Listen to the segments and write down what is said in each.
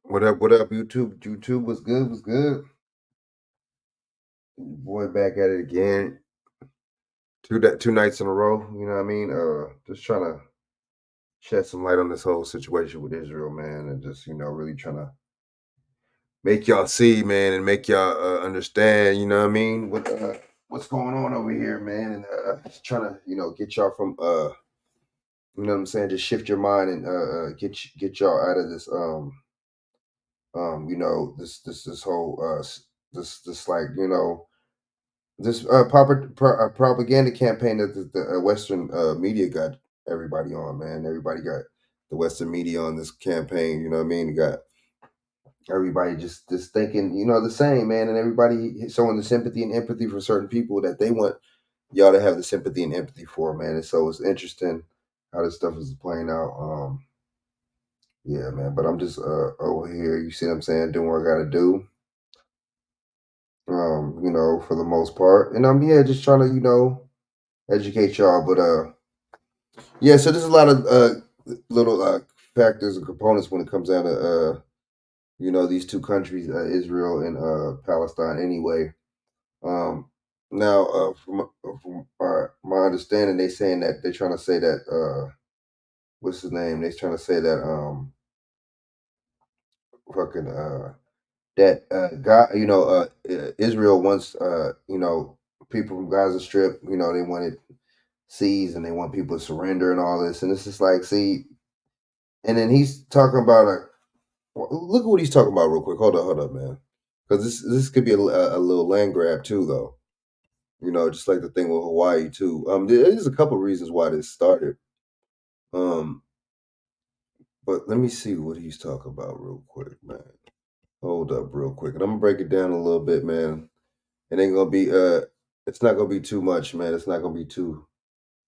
What up? What up? YouTube. YouTube was good. Was good. Boy, back at it again. Two nights in a row. You know what I mean? Just trying to shed some light on this whole situation with Israel, man, and just really trying to make y'all see, man, and make y'all understand. You know what I mean? What's going on over here, man, and just trying to get y'all from you know what I'm saying? Just shift your mind and get y'all out of this this whole this like this propaganda campaign that the Western media got everybody on, man. Everybody got the Western media on this campaign. You know what I mean? You got everybody just thinking, the same, man, and everybody showing the sympathy and empathy for certain people that they want y'all to have the sympathy and empathy for, man. And so it's interesting how this stuff is playing out. Yeah, man. But I'm just over here. You see what I'm saying? Doing what I got to do. For the most part, and I'm just trying to educate y'all. But yeah, so there's a lot of little factors and components when it comes down to these two countries, Israel and Palestine. Anyway, now from my understanding, they saying that they're trying to say that what's his name? They're trying to say that fucking that God, Israel wants people from Gaza Strip. They wanted seized and they want people to surrender and all this, and it's just like, see, and then he's talking about a. Look at what he's talking about real quick. Hold up, man. Because this could be a little land grab too, though. Just like the thing with Hawaii too. There's a couple reasons why this started. Um, but let me see what he's talking about real quick, man. Hold up, real quick, and I'm gonna break it down a little bit, man. It ain't gonna be it's not gonna be too much, man. It's not gonna be too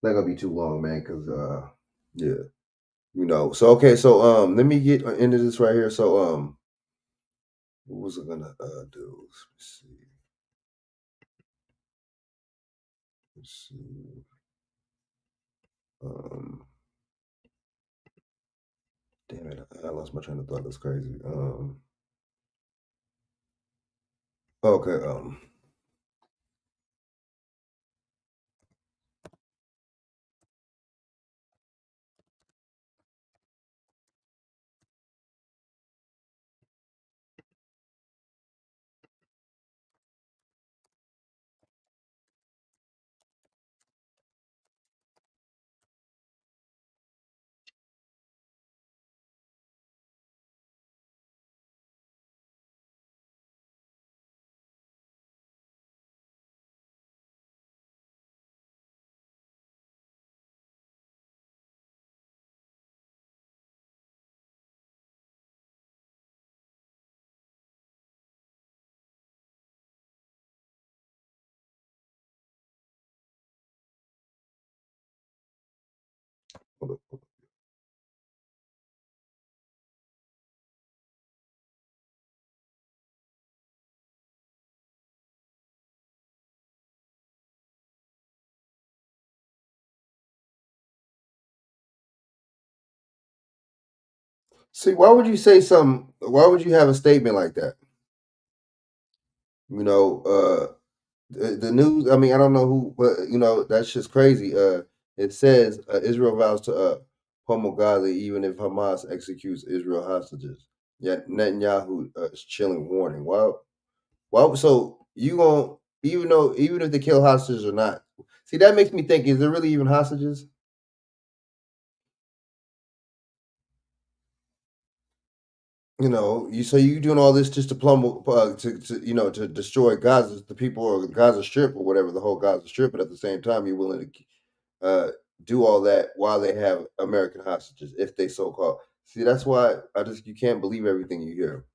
long, man. Because yeah, So okay, so let me get into this right here. So what was I gonna do? Let's see. Let's see. Um, damn it, I lost my train of thought. That's crazy. Okay. Hold up. See, why would you say something? Why would you have a statement like that? You know, the news. I mean, I don't know who, but that's just crazy. It says Israel vows to pummel Gaza even if Hamas executes Israel hostages. Yet Netanyahu is chilling warning. Well, so you going even if they kill hostages or not? See, that makes me think: is there really even hostages? You doing all this just to to destroy Gaza, the people or Gaza Strip or whatever the whole Gaza Strip, but at the same time you're willing to do all that while they have American hostages, if they so called. See, that's why you can't believe everything you hear.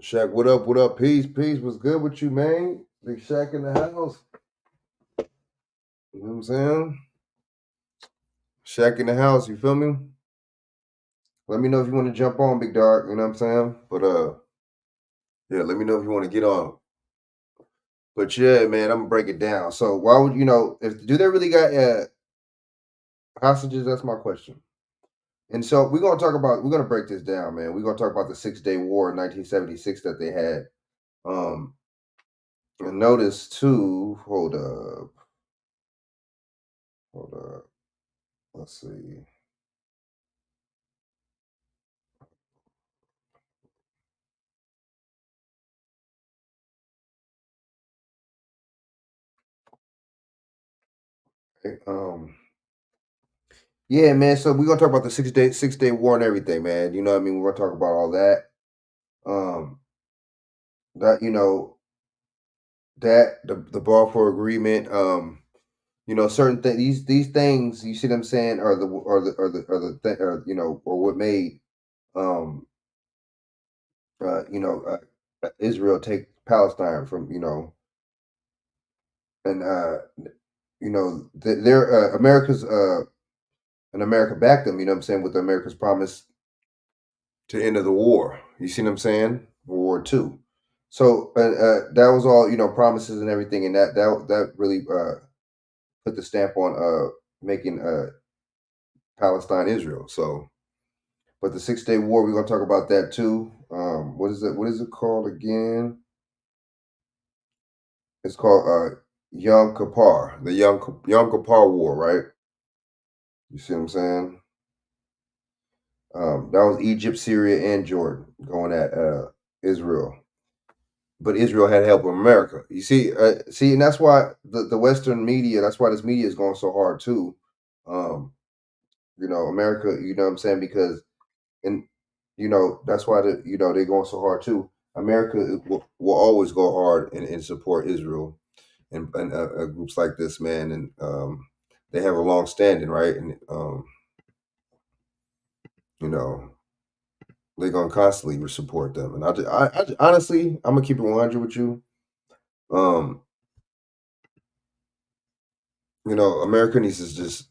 Shaq, what up? What up? Peace. What's good with you, man? Big Shaq in the house. You know what I'm saying? Shaq in the house. You feel me? Let me know if you want to jump on, big dog. You know what I'm saying? But yeah, let me know if you want to get on. But yeah, man, I'm gonna break it down. So why would if do they really got hostages? That's my question. And so we're gonna break this down, man. We're gonna talk about the 6 Day War in 1976 that they had. Um, and notice too. Hold up. Let's see. Okay, yeah, man. So we're gonna talk about the 6 Day War and everything, man. You know what I mean? We're gonna talk about all that. Um, that the Balfour Agreement. Certain things. These things. You see what I'm saying? Or what made um Israel take Palestine from and they're America's and America backed them. You know what I'm saying, with America's promise to end of the war. You see what I'm saying? World War Two. So that was all promises and everything, and that really put the stamp on making Palestine Israel. So, but the 6 Day War, we're gonna talk about that too. What is it? What is it called again? It's called Yom Kippur, the Yom Kippur War, right? You see what I'm saying? That was Egypt, Syria, and Jordan going at Israel, but Israel had help from America. You see, and that's why the Western media. That's why this media is going so hard too. Um, America. You know what I'm saying? Because and that's why they're going so hard too. America will always go hard and support Israel and groups like this, man, and they have a long standing, right? And you know, they're gonna constantly support them. And honestly, I'm gonna keep it 100 with you. Um, America needs to just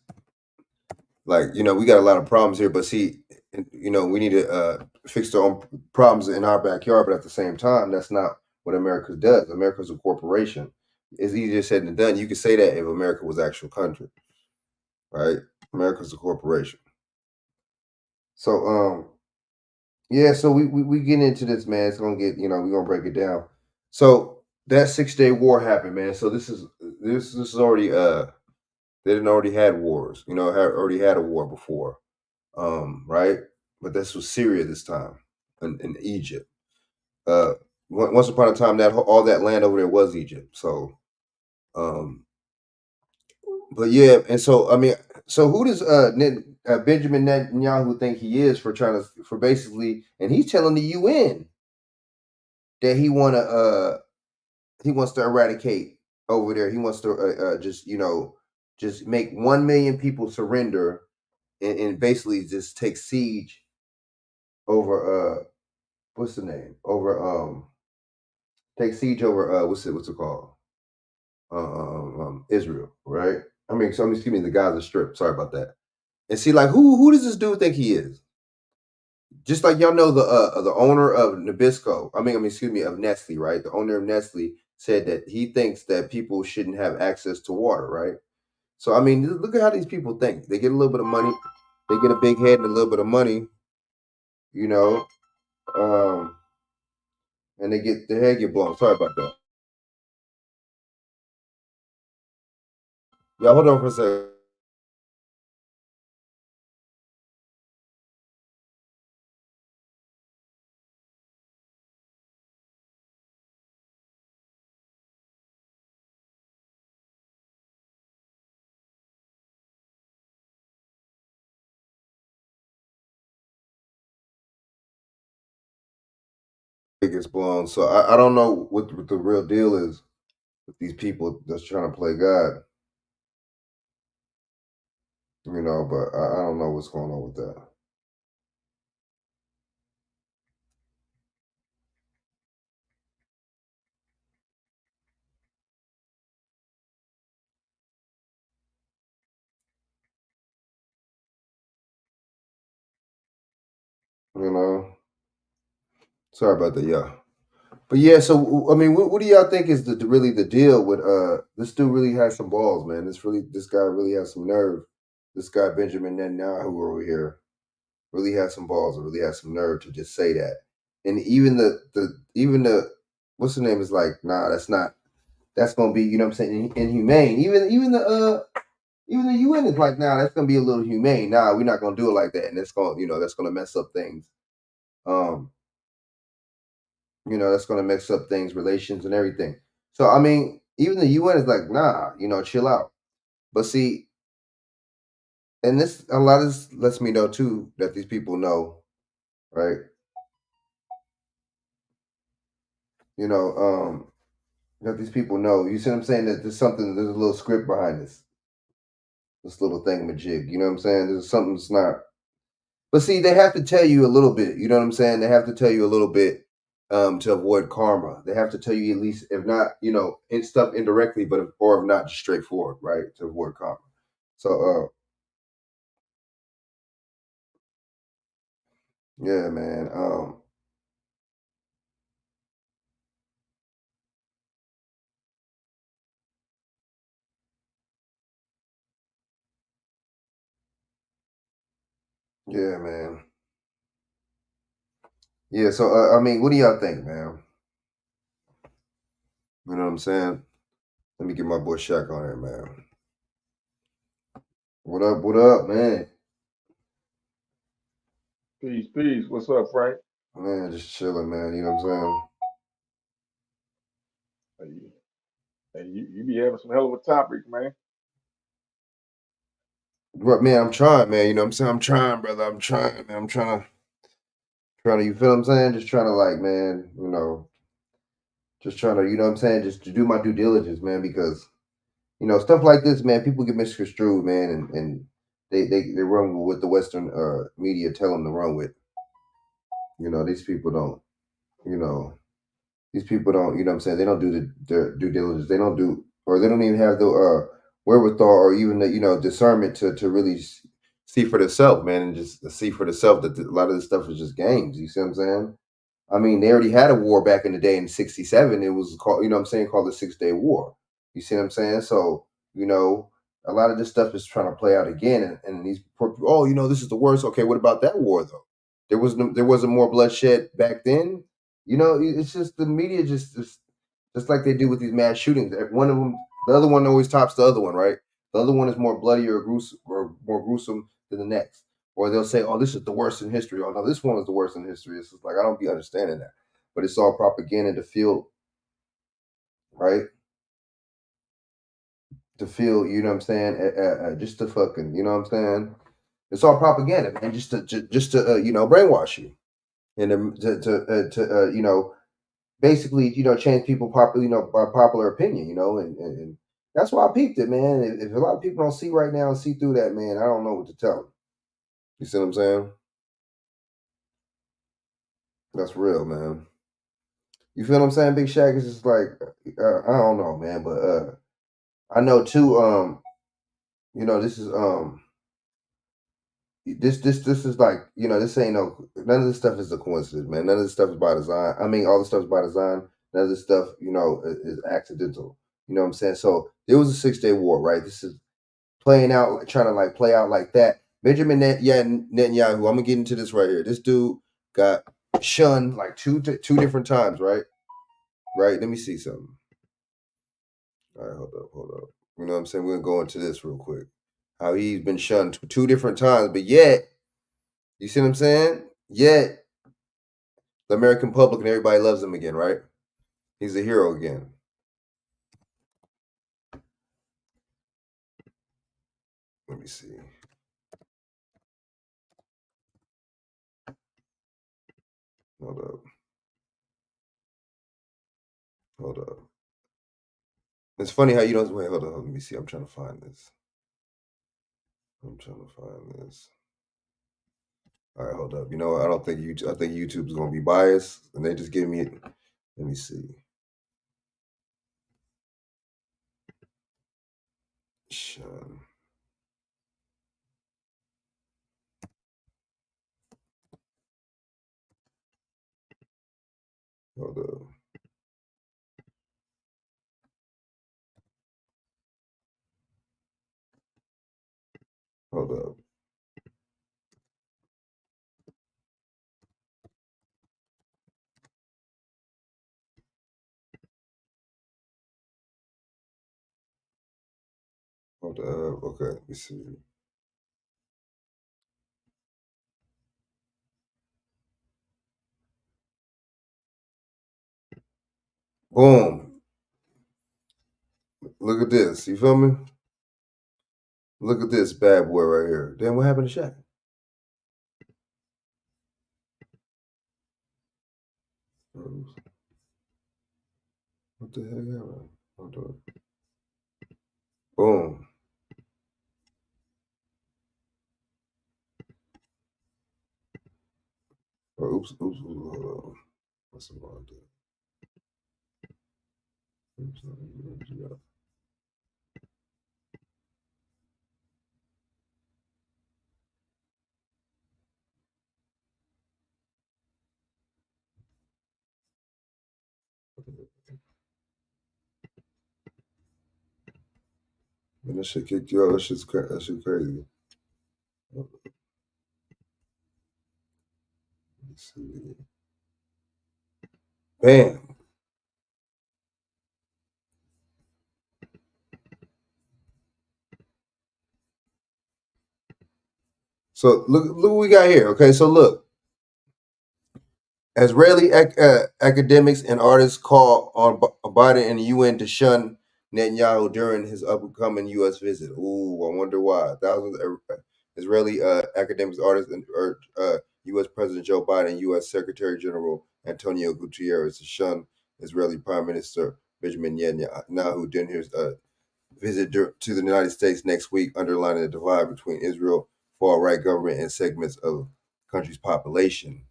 like we got a lot of problems here, but see, we need to fix their own problems in our backyard. But at the same time, that's not what America does. America's a corporation. It's easier said than done. You could say that if America was actual country, right? America's a corporation. So yeah, so we get into this, man. It's gonna get, we're gonna break it down. So that 6 Day War happened, man. So this is already they didn't already had wars, already had a war before. Right? But this was Syria this time in Egypt. Uh once upon a time that all that land over there was Egypt. So um but yeah, and so I mean, so who does Benjamin Netanyahu think he is for trying to for basically, and he's telling the UN that he wants to eradicate over there. He wants to just just make 1 million people surrender and basically just take siege over what's the name over take siege over what's it called Israel, right? Excuse me, the Gaza Strip. Sorry about that. And see, like, who does this dude think he is? Just like y'all know the owner of Nabisco, excuse me, of Nestle, right? The owner of Nestle said that he thinks that people shouldn't have access to water, right? So I mean, look at how these people think. They get a little bit of money, they get a big head and a little bit of money, you know, um, and they get their head get blown. Sorry about that. Yeah, hold on for a second. It gets blown. So I don't know what the real deal is with these people that's trying to play God, but I don't know what's going on with that. You know, sorry about that, yeah. But yeah, so I mean, what do y'all think is really the deal with this dude? Really has some balls, man. This guy really has some nerve. This guy Benjamin Netanyahu over here. really has some balls or really has some nerve to just say that. And even the what's the name is like, nah, that's not that's gonna be, you know what I'm saying, inhumane. Even the UN is like, nah, that's gonna be a little humane. Nah, we're not gonna do it like that. And that's gonna mess up things. Um, that's gonna mess up things, relations and everything. So I mean, even the UN is like, nah, chill out. But see, and this a lot of this lets me know too that these people know, right? You know, that these people know. You see what I'm saying? That there's a little script behind this little thingamajig. You know what I'm saying? There's something that's not. But see, they have to tell you a little bit. You know what I'm saying? They have to tell you a little bit to avoid karma. They have to tell you at least, if not, stuff indirectly, but or if not, just straightforward, right? To avoid karma. So, yeah, man. Yeah, man. Yeah. So, I mean, what do y'all think, man? You know what I'm saying? Let me get my boy Shaq on here, man. What up? What up, man? Peace, peace. What's up, Frank? Man, just chilling, man. You know what I'm Hey, you be having some hell of a topic, man. saying? But man, I'm trying, man. You know what I'm saying? I'm trying, brother. I'm trying, man. I'm trying to. You feel what I'm saying? Just trying to, like, man. Just trying to. You know what I'm saying? Just to do my due diligence, man. Because stuff like this, man. People get misconstrued, man, and they run with what the Western media tell them to run with. These people don't. You know, these people don't. You know what I'm saying? They don't do their due diligence. They don't do, or they don't even have the wherewithal or even the discernment to really see for themselves, man, and just see for themselves that a lot of this stuff is just games. You see what I'm saying? I mean, they already had a war back in the day in '67. It was called, you know what I'm saying, called the 6 Day War. You see what I'm saying? So, you know, a lot of this stuff is trying to play out again. And these, oh, this is the worst. Okay, what about that war though? There wasn't more bloodshed back then. It's just the media just like they do with these mass shootings. One of them, the other one always tops the other one, right? The other one is more bloody or more gruesome than the next. Or they'll say, "Oh, this is the worst in history." Oh no, this one is the worst in history. It's just like I don't be understanding that, but it's all propaganda right? To feel, you know what I'm saying? Just to fucking, you know what I'm saying? It's all propaganda, man. Just to brainwash you and to basically change people popular, by popular opinion, and that's why I peeped it, man. If a lot of people don't see right now and see through that, man, I don't know what to tell them. You see what I'm saying? That's real, man. You feel what I'm saying, Big Shaq? It's just like I don't know, man, but I know too. This is this is like this ain't no none of this stuff is a coincidence, man. None of this stuff is by design. I mean, all the stuff is by design. None of this stuff, is accidental. You know what I'm saying? So there was a 6 Day War, right? This is playing out, like, trying to like play out like that. Benjamin Netanyahu. I'm gonna get into this right here. This dude got shunned like two different times, right? Right. Let me see something. All right, hold up. You know what I'm saying? We're gonna go into this real quick. How he's been shunned two different times, but yet, you see what I'm saying? Yet the American public and everybody loves him again, right? He's a hero again. Let me see. Hold up. Hold up. It's funny how you don't wait. Hold on. Let me see. I'm trying to find this. I'm trying to find this. All right, hold up. I don't think YouTube. I think YouTube's gonna be biased, and they just give me. Let me see. Shun. Hold up. Hold up. Okay, let me see. Boom. Look at this. You feel me? Look at this bad boy right here. Damn, what happened to Shaq? What the hell happened? Hold on. Boom. Oh, oops. Hold on. What's the wrong thing? Oops, yeah. Man, that shit kicked you out. That shit crazy. Let's see. Bam. So look what we got here. Okay, so look. Israeli academics and artists call on Biden and the UN to shun Netanyahu during his upcoming U.S. visit. Ooh, I wonder why. Thousands of Israeli academics, artists, and urge U.S. President Joe Biden and U.S. Secretary General Antonio Guterres to shun Israeli Prime Minister Benjamin Netanyahu during his visit to the United States next week, underlining the divide between Israel far-right government and segments of the country's population.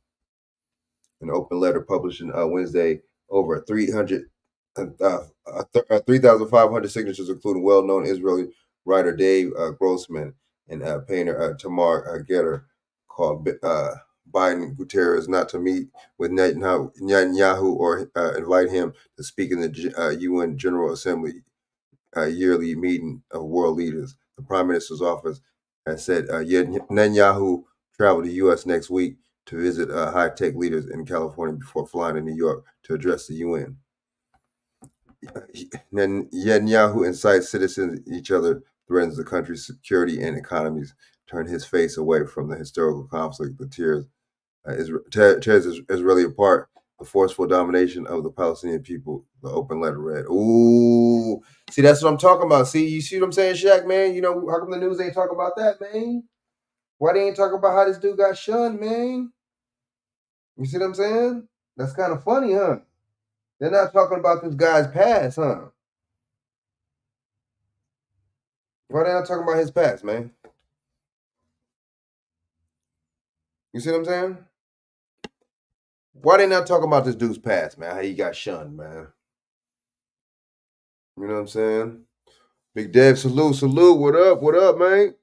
An open letter published on Wednesday, over 3,500 signatures, including well-known Israeli writer Dave Grossman and painter Tamar Getter, called Biden Guterres not to meet with Netanyahu or invite him to speak in the UN General Assembly yearly meeting of world leaders. The Prime Minister's office has said Netanyahu traveled to the U.S. next week to visit high-tech leaders in California before flying to New York to address the UN. Netanyahu incites citizens each other, threatens the country's security and economies, turn his face away from the historical conflict that tears Israeli apart, the forceful domination of the Palestinian people, the open letter read. Ooh, see, that's what I'm talking about. See, you see what I'm saying, Shaq, man? You know, how come the news ain't talking about that, man? Why they ain't talking about how this dude got shunned, man? You see what I'm saying? That's kind of funny, huh? They're not talking about this guy's past, huh? Why they not talking about his past, man? You see what I'm saying? Why they not talking about this dude's past, man? How he got shunned, man? You know what I'm saying? Big Dev, salute. What up, man?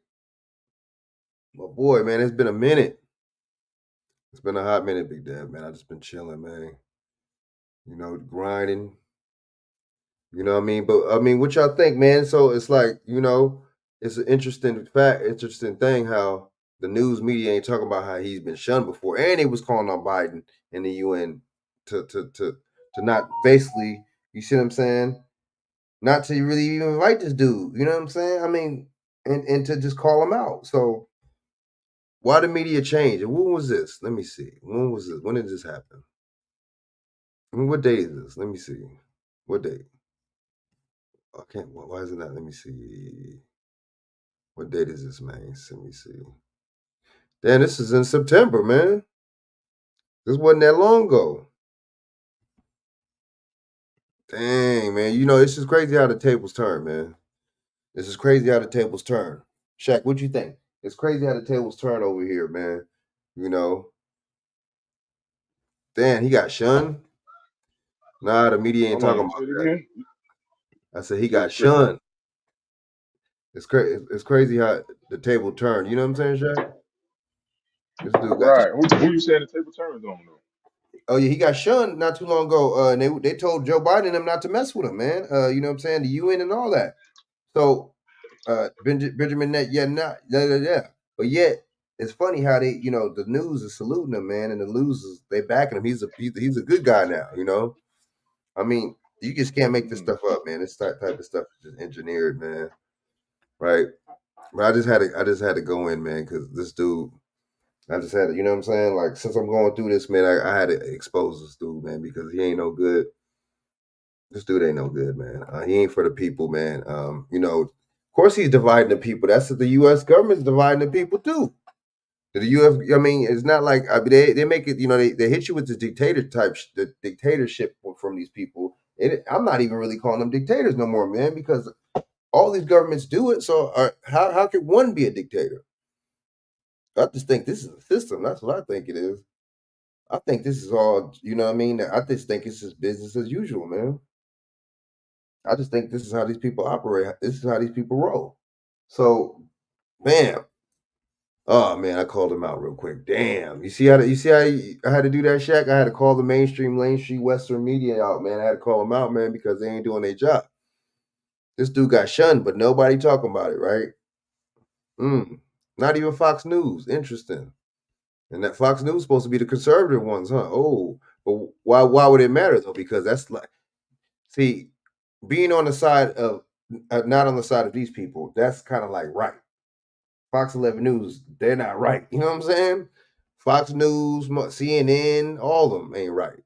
My boy, man, it's been a minute. It's been a hot minute, Big Dev, man. I just been chilling, man. You know, grinding. You know what I mean? But I mean, what y'all think, man? So it's like, you know, it's an interesting thing how the news media ain't talking about how he's been shunned before, and he was calling on Biden and the UN to not basically, you see what I'm saying? Not to really even invite this dude. You know what I'm saying? I mean, and to just call him out. So why the media change? And when was this? Let me see. When was this? When did this happen? I mean, what day is this? Let me see. What date? I can't. Why is it not? Let me see. What date is this, man? Let me see. Damn, this is in September, man. This wasn't that long ago. Dang, man. You know, it's just crazy how the tables turn, man. This is crazy how the tables turn. Shaq, what you think? It's crazy how the tables turn over here, man. You know, damn, he got shunned. Nah, the media ain't Hold talking on, about say it that. again. I said he You said got it's crazy. shunned. It's crazy. It's crazy how the table turned. You know what I'm saying, Shaq? This dude got. Right. Who you saying the table turns on though? Oh yeah, he got shunned not too long ago. And they told Joe Biden and them not to mess with him, man. You know what I'm saying? The UN and all that. So Benjamin Net, yeah, not yeah. But yet it's funny how they, you know, the news is saluting him, man, and the losers they backing him. He's a good guy now. You know, I mean, you just can't make this Mm. stuff up, man. This type of stuff is just engineered, man. right? But I just had to go in, man, because this dude, I just had to, you know what I'm saying? Like, since I'm going through this, man, I had to expose this dude, man, because he ain't no good. This dude ain't no good, man. He ain't for the people, man. Of course he's dividing the people. That's what the U.S. government's dividing the people too. The U.S. I mean, it's not like I mean, they make it. They hit you with the the dictatorship from these people. I'm not even really calling them dictators no more, man, because all these governments do it. So how could one be a dictator? I just think this is a system. That's what I think it is. I think this is all. You know what I mean? I just think it's just business as usual, man. I just think this is how these people operate. This is how these people roll. So, bam. Oh man, I called him out real quick. Damn. I had to do that, Shaq? I had to call the mainstream Western media out, man. I had to call them out, man, because they ain't doing their job. This dude got shunned, but nobody talking about it, right? Mm. Not even Fox News. Interesting. And that Fox News supposed to be the conservative ones, huh? Oh, but why would it matter though? Because that's like, see, being on the side of not on the side of these people, that's kind of like right. Fox 11 News, they're not right. You know what I'm saying? Fox News, CNN, all of them ain't right.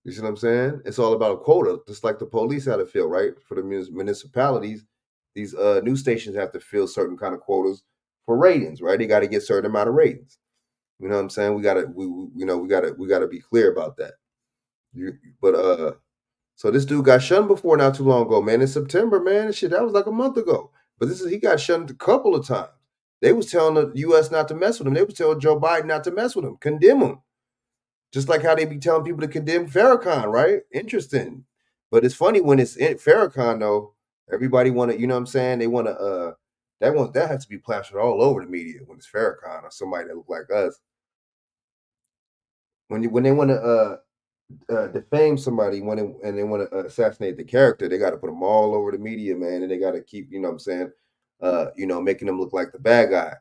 You see what I'm saying? It's all about a quota, just like the police had to fill, right? For the municipalities, these news stations have to fill certain kind of quotas for ratings, right? They got to get certain amount of ratings. You know what I'm saying? We gotta be clear about that. But so this dude got shunned before not too long ago, man. In September, man, shit, that was like a month ago. But he got shunned a couple of times. They was telling the U.S. not to mess with him. They was telling Joe Biden not to mess with him, condemn him. Just like how they be telling people to condemn Farrakhan, right? Interesting. But it's funny when it's Farrakhan though. Everybody want to, you know what I'm saying? They want to. That has to be plastered all over the media when it's Farrakhan or somebody that look like us. When they want to defame somebody and they want to assassinate the character, they got to put them all over the media, man, and they got to keep, you know what I'm saying, making them look like the bad guy.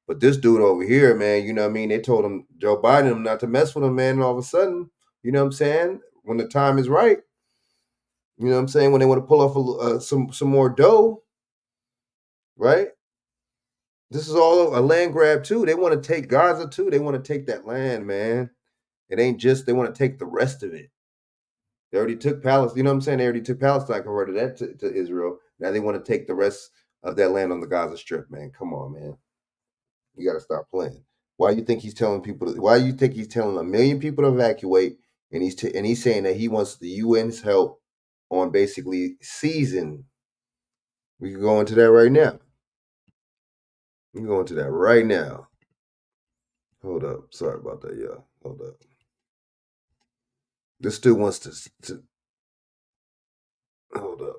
But this dude over here, man, you know what I mean? They told him Joe Biden not to mess with him, man, and all of a sudden, you know what I'm saying? When the time is right, you know what I'm saying? When they want to pull off some more dough, right? This is all a land grab too. They want to take Gaza too. They want to take that land, man. It ain't just they want to take the rest of it. They already took Palestine. You know what I'm saying? They already took Palestine, converted that to Israel. Now they want to take the rest of that land on the Gaza Strip, man. Come on, man. You got to stop playing. Why you think he's telling people? Why you think he's telling a million people to evacuate? And he's saying that he wants the UN's help on basically season. We can go into that right now. We can go into that right now. Hold up. Sorry about that, y'all. Hold up. This dude wants to hold up.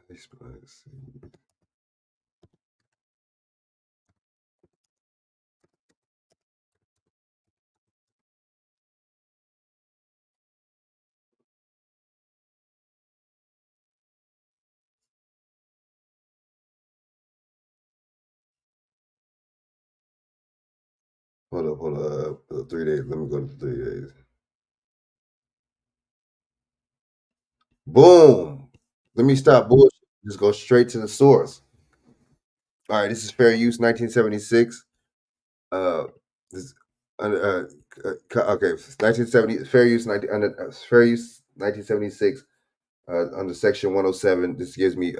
Let's see. Hold up. 3 days. Let me go to 3 days. Boom. Let me stop bullshit. Just go straight to the source. All right, this is Fair Use 1976. Uh, this, okay, 1970 Fair Use 19 under Fair Use 1976 under Section 107. This gives me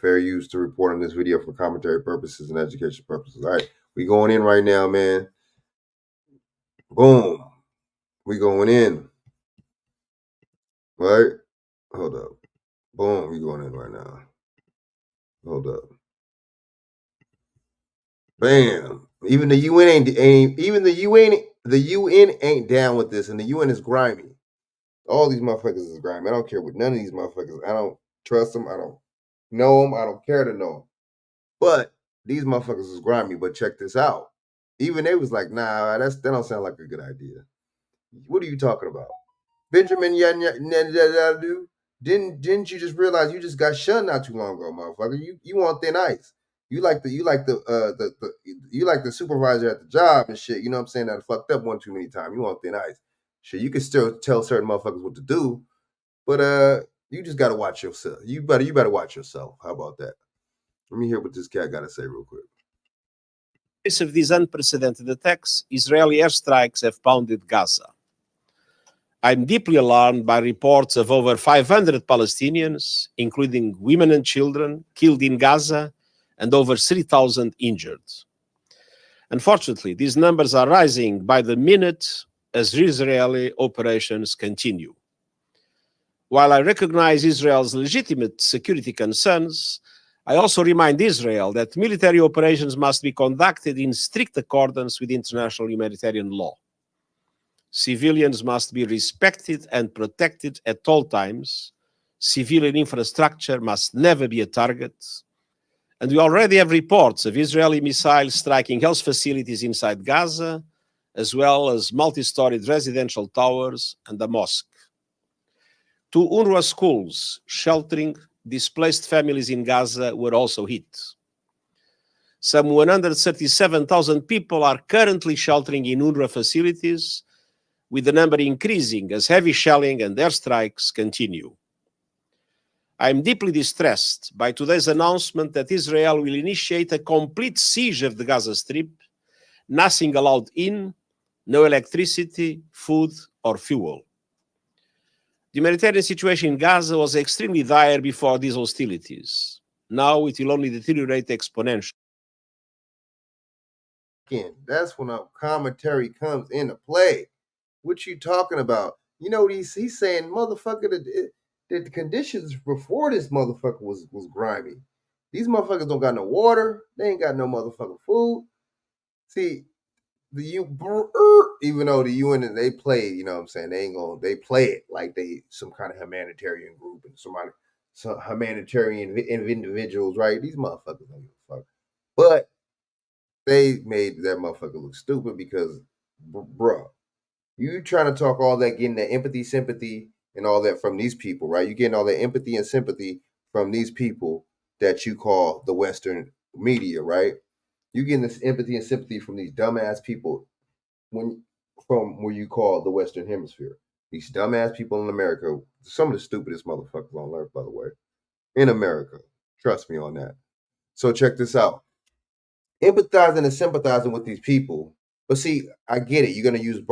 fair use to report on this video for commentary purposes and education purposes. All right, we going in right now, man. Boom. We going in. Right? Hold up. Boom. We going in right now. Hold up. Bam. Even the UN ain't even the UN ain't down with this, and the UN is grimy. All these motherfuckers is grimy. I don't care what none of these motherfuckers. I don't trust them. I don't know them. I don't care to know them. But these motherfuckers is grimy. But check this out. Even they was like, nah, that don't sound like a good idea. What are you talking about? Benjamin Netanyahu, didn't you just realize you just got shunned not too long ago, motherfucker? You on thin ice. You like the supervisor at the job and shit. You know what I'm saying? That fucked up one too many times. You want thin ice. Shit, you can still tell certain motherfuckers what to do, but you just gotta watch yourself. You better watch yourself. How about that? Let me hear what this cat gotta say real quick. In the face of these unprecedented attacks, Israeli airstrikes have pounded Gaza. I'm deeply alarmed by reports of over 500 Palestinians, including women and children, killed in Gaza and over 3,000 injured. Unfortunately, these numbers are rising by the minute as Israeli operations continue. While I recognize Israel's legitimate security concerns, I also remind Israel that military operations must be conducted in strict accordance with international humanitarian law. Civilians must be respected and protected at all times. Civilian infrastructure must never be a target. And we already have reports of Israeli missiles striking health facilities inside Gaza, as well as multi-storied residential towers and a mosque. Two UNRWA schools sheltering displaced families in Gaza were also hit. Some 137,000 people are currently sheltering in UNRWA facilities, with the number increasing as heavy shelling and airstrikes continue. I am deeply distressed by today's announcement that Israel will initiate a complete siege of the Gaza Strip, nothing allowed in, no electricity, food, or fuel. The humanitarian situation in Gaza was extremely dire before these hostilities. Now it will only deteriorate exponentially. Again, that's when a commentary comes into play. What you talking about? You know what he's saying, motherfucker. The conditions before this motherfucker was grimy. These motherfuckers don't got no water. They ain't got no motherfucking food. See, even though the UN they play, you know what I'm saying, they play it like they some kind of humanitarian group and some humanitarian individuals, right? These motherfuckers don't give a fuck. But they made that motherfucker look stupid because, bruh, you trying to talk all that, getting that empathy, sympathy, and all that from these people, right? You getting all that empathy and sympathy from these people that you call the Western media, right? You getting this empathy and sympathy from these dumbass people when from where you call the Western Hemisphere. These dumbass people in America, some of the stupidest motherfuckers on earth, by the way, in America. Trust me on that. So check this out. Empathizing and sympathizing with these people. But see, I get it. You're gonna use the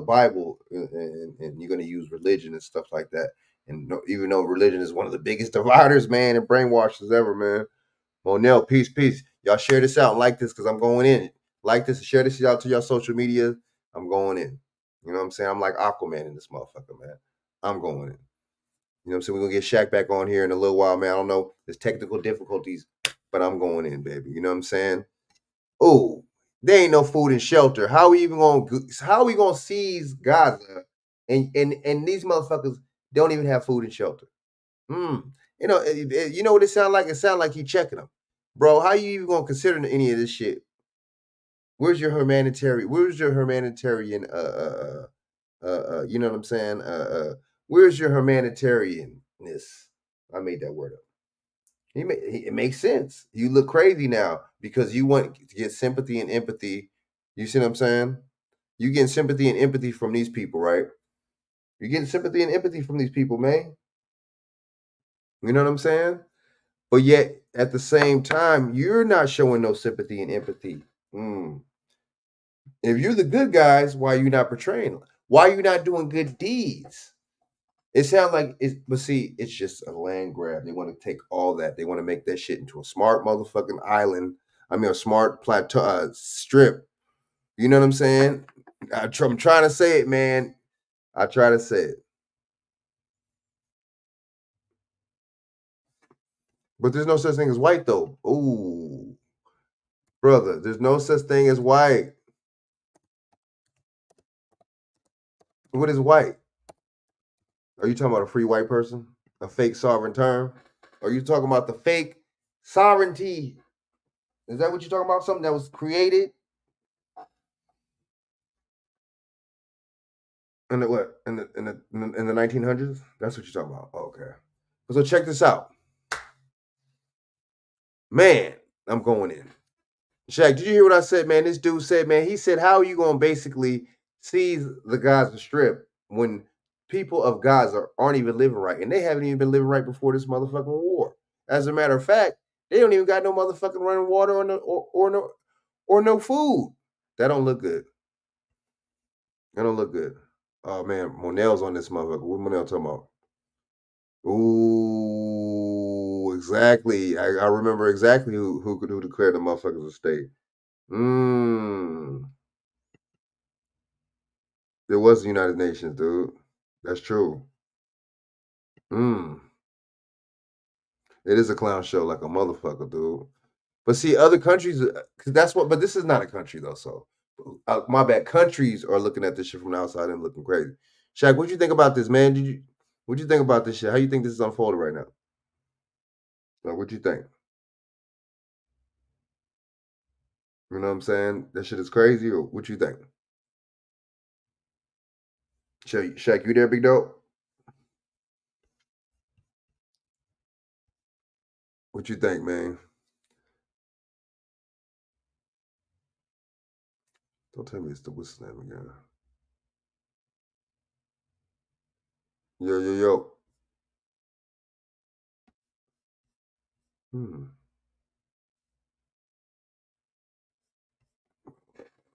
Bible, and you're gonna use religion and stuff like that. And even though religion is one of the biggest dividers, man, and brainwashers ever, man. Monel, peace, peace. Y'all share this out and like this because I'm going in it. Like this and share this out to your social media. I'm going in. You know what I'm saying? I'm like Aquaman in this motherfucker, man. I'm going in. You know what I'm saying? We're gonna get Shaq back on here in a little while, man. I don't know. There's technical difficulties, but I'm going in, baby. You know what I'm saying? Oh, there ain't no food and shelter. How we gonna seize Gaza and these motherfuckers don't even have food and shelter? You know, you know what it sound like? It sound like you checking them, bro. How you even gonna consider any of this shit? Where's your humanitarian? Where's your humanitarian? You know what I'm saying? Where's your humanitarianness? I made that word up. It makes sense. You look crazy now because you want to get sympathy and empathy. You see what I'm saying? You getting sympathy and empathy from these people, right? You're getting sympathy and empathy from these people, man. You know what I'm saying? But yet, at the same time, you're not showing no sympathy and empathy. Mm. If you're the good guys, why are you not portraying? Why are you not doing good deeds? It sounds like it's, but see, it's just a land grab. They want to take all that. They want to make that shit into a smart motherfucking island. I mean, a smart plateau strip. You know what I'm saying? I'm trying to say it, man. I try to say it, but there's no such thing as white, though. Ooh, brother, there's no such thing as white. What is white? Are you talking about a free white person? A fake sovereign term? Are you talking about the fake sovereignty? Is that what you're talking about? Something that was created in the what? In the 1900s? That's what you're talking about. Oh, okay. So check this out. Man, I'm going in. Shaq, did you hear what I said, man? This dude said, man, he said, how are you going to basically seize the Gaza Strip when people of Gaza aren't even living right? And they haven't even been living right before this motherfucking war. As a matter of fact, they don't even got no motherfucking running water or no food. That don't look good. That don't look good. Oh man, Monell's on this motherfucker. What Monell talking about? Ooh, exactly. I remember exactly who declared the motherfuckers a state. Mm. It was the United Nations, dude. That's true. Mm. It is a clown show like a motherfucker, dude. But see, other countries, 'cause that's what. But this is not a country though, so my bad. Countries are looking at this shit from the outside and looking crazy. Shaq, what you think about this, man? What you think about this shit? How you think this is unfolding right now? What you think? You know what I'm saying? That shit is crazy, or what you think? Shaq, you there, big dope? What you think, man? Don't tell me it's the what's his name again. Yo, yo, yo. Hmm.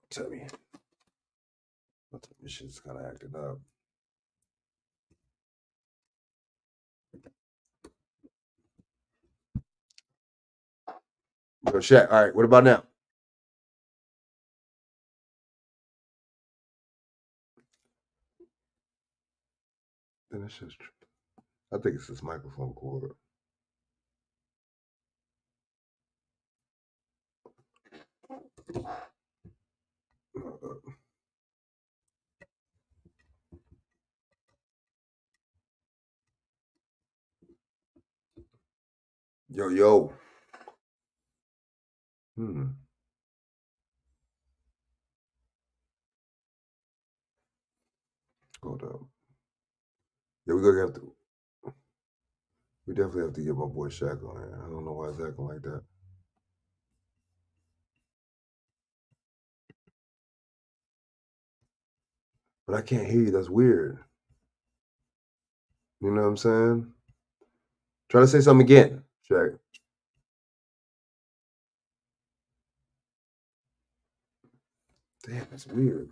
Tell me. This shit's kind of acting up. Yo, Shaq. All right. What about now? Then it's just. I think it's this microphone cord. Yo, yo. Hmm. Hold up. Yeah, we gonna have to. We definitely have to get my boy Shaq on here. I don't know why it's acting like that. But I can't hear you. That's weird. You know what I'm saying? Try to say something again, Shaq. Damn, that's weird.